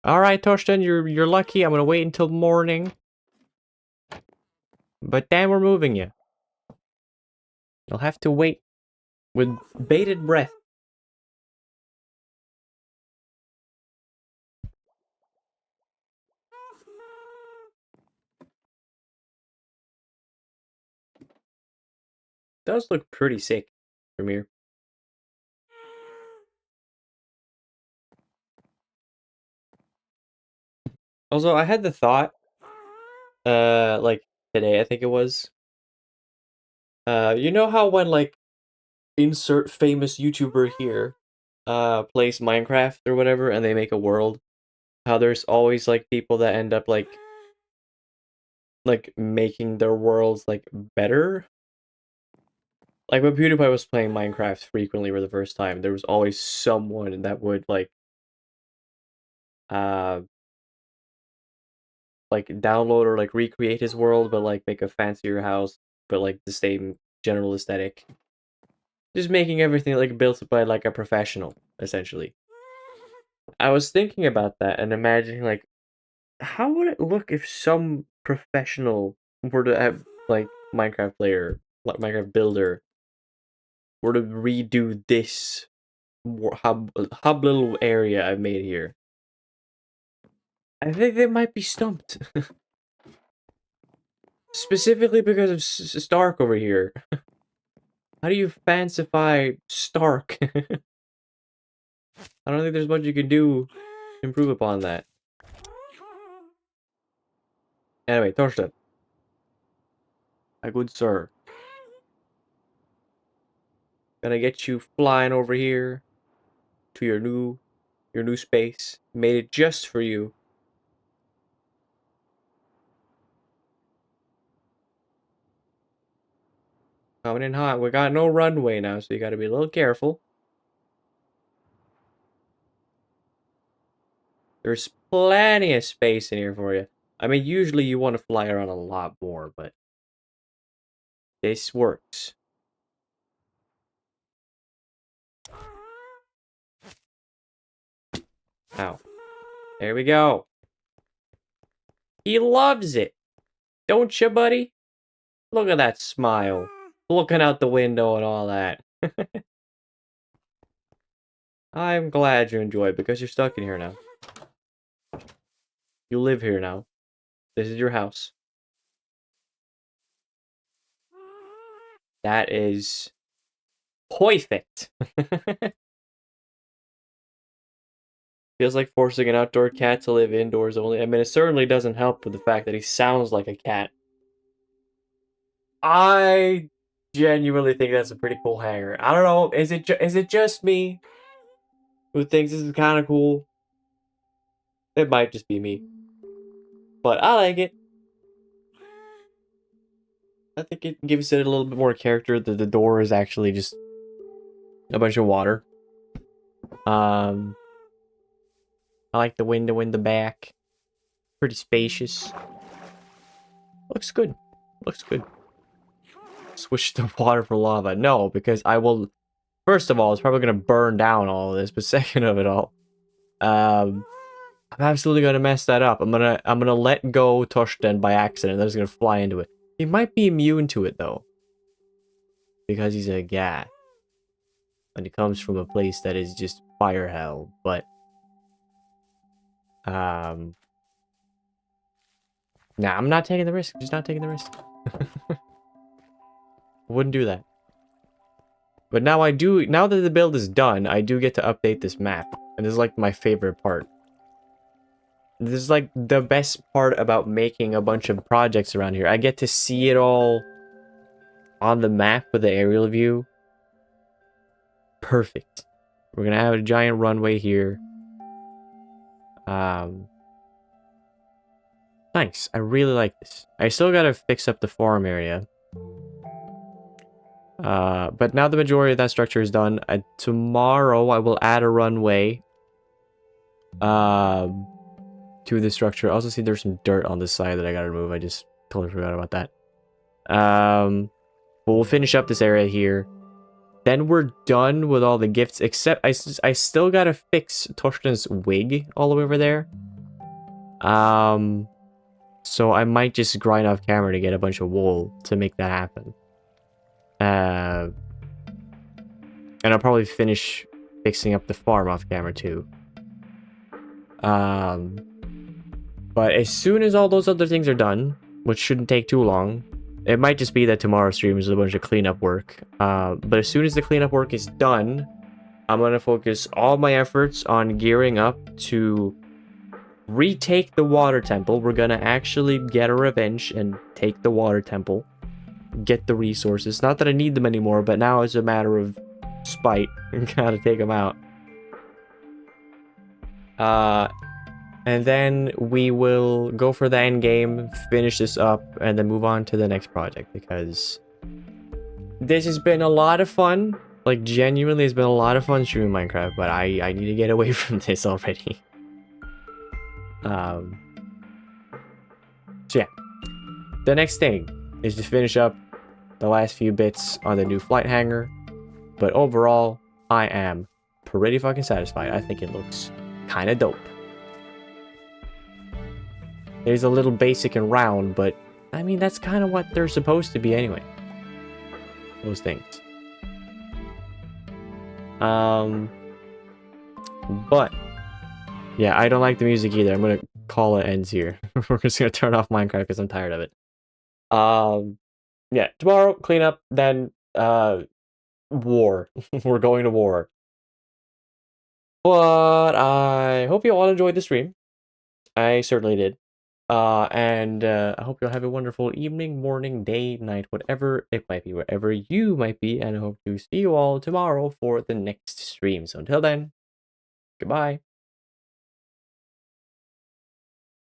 [SPEAKER 1] Alright, Torsten, you're lucky. I'm gonna wait until morning. But then we're moving you. You'll have to wait with bated breath. Does look pretty sick from here. Also, I had the thought, like today, I think it was. You know how when like insert famous YouTuber here, plays Minecraft or whatever, and they make a world, how there's always like people that end up like making their worlds like better. Like when PewDiePie was playing Minecraft frequently for the first time, there was always someone that would uh like download or like recreate his world, but like make a fancier house, but like the same general aesthetic. Just making everything like built by like a professional, essentially. I was thinking about that and imagining like how would it look if some professional were to have like Minecraft player, like Minecraft builder, were to redo this hub little area I've made here. I think they might be stumped. Specifically because of Stark over here. How do you fancify Stark? I don't think there's much you can do to improve upon that. Anyway, Torsten. My good sir. Gonna get you flying over here to your new space. Made it just for you. Coming in hot. We got no runway now, so you gotta be a little careful. There's plenty of space in here for you. I mean, usually you want to fly around a lot more, but this works. Ow. There we go. He loves it. Don't you, buddy? Look at that smile. Looking out the window and all that. I'm glad you enjoy it because you're stuck in here now. You live here now. This is your house. That is perfect. Feels like forcing an outdoor cat to live indoors only. I mean, it certainly doesn't help with the fact that he sounds like a cat. I genuinely think that's a pretty cool hanger. I don't know. Is it just me who thinks this is kind of cool? It might just be me, but I like it. I think it gives it a little bit more character. The door is actually just a bunch of water. I like the window in the back. Pretty spacious. Looks good. Looks good. Switch the water for lava. No, because I will... First of all, it's probably going to burn down all of this, but second of it all, I'm absolutely going to mess that up. I'm gonna let go Torsten by accident. Then he's going to fly into it. He might be immune to it, though. Because he's a guy. And he comes from a place that is just fire hell, but... Nah, I'm not taking the risk. Just not taking the risk. Wouldn't do that. But now I do, now that the build is done, I do get to update this map. And this is like my favorite part. This is like the best part about making a bunch of projects around here. I get to see it all on the map with the aerial view. Perfect. We're gonna have a giant runway here. Nice. I really like this. I still gotta fix up the farm area. But now the majority of that structure is done. Tomorrow I will add a runway to the structure. I also see there's some dirt on this side that I gotta remove. I just totally forgot about that. But we'll finish up this area here. Then we're done with all the gifts, except I still gotta fix Torsten's wig all the way over there. So I might just grind off camera to get a bunch of wool to make that happen. And I'll probably finish fixing up the farm off camera too. But as soon as all those other things are done, which shouldn't take too long, it might just be that tomorrow's stream is a bunch of cleanup work. But as soon as the cleanup work is done, I'm going to focus all my efforts on gearing up to retake the water temple. We're going to actually get a revenge and take the water temple. Get the resources. Not that I need them anymore, but now it's a matter of spite. Gotta take them out. And then we will go for the end game, finish this up, and then move on to the next project, because this has been a lot of fun. Like, genuinely, it's been a lot of fun streaming Minecraft, but I need to get away from this already. So yeah. The next thing is to finish up the last few bits on the new flight hangar. But overall, I am pretty fucking satisfied. I think it looks kind of dope. It is a little basic and round, but I mean, that's kind of what they're supposed to be anyway. Those things. But yeah, I don't like the music either. I'm gonna call it ends here. We're just gonna turn off Minecraft because I'm tired of it. Yeah, tomorrow cleanup, then war. We're going to war. But I hope you all enjoyed the stream. I certainly did. And I hope you'll have a wonderful evening, morning, day, night, whatever it might be, wherever you might be. And I hope to see you all tomorrow for the next stream. So until then, goodbye.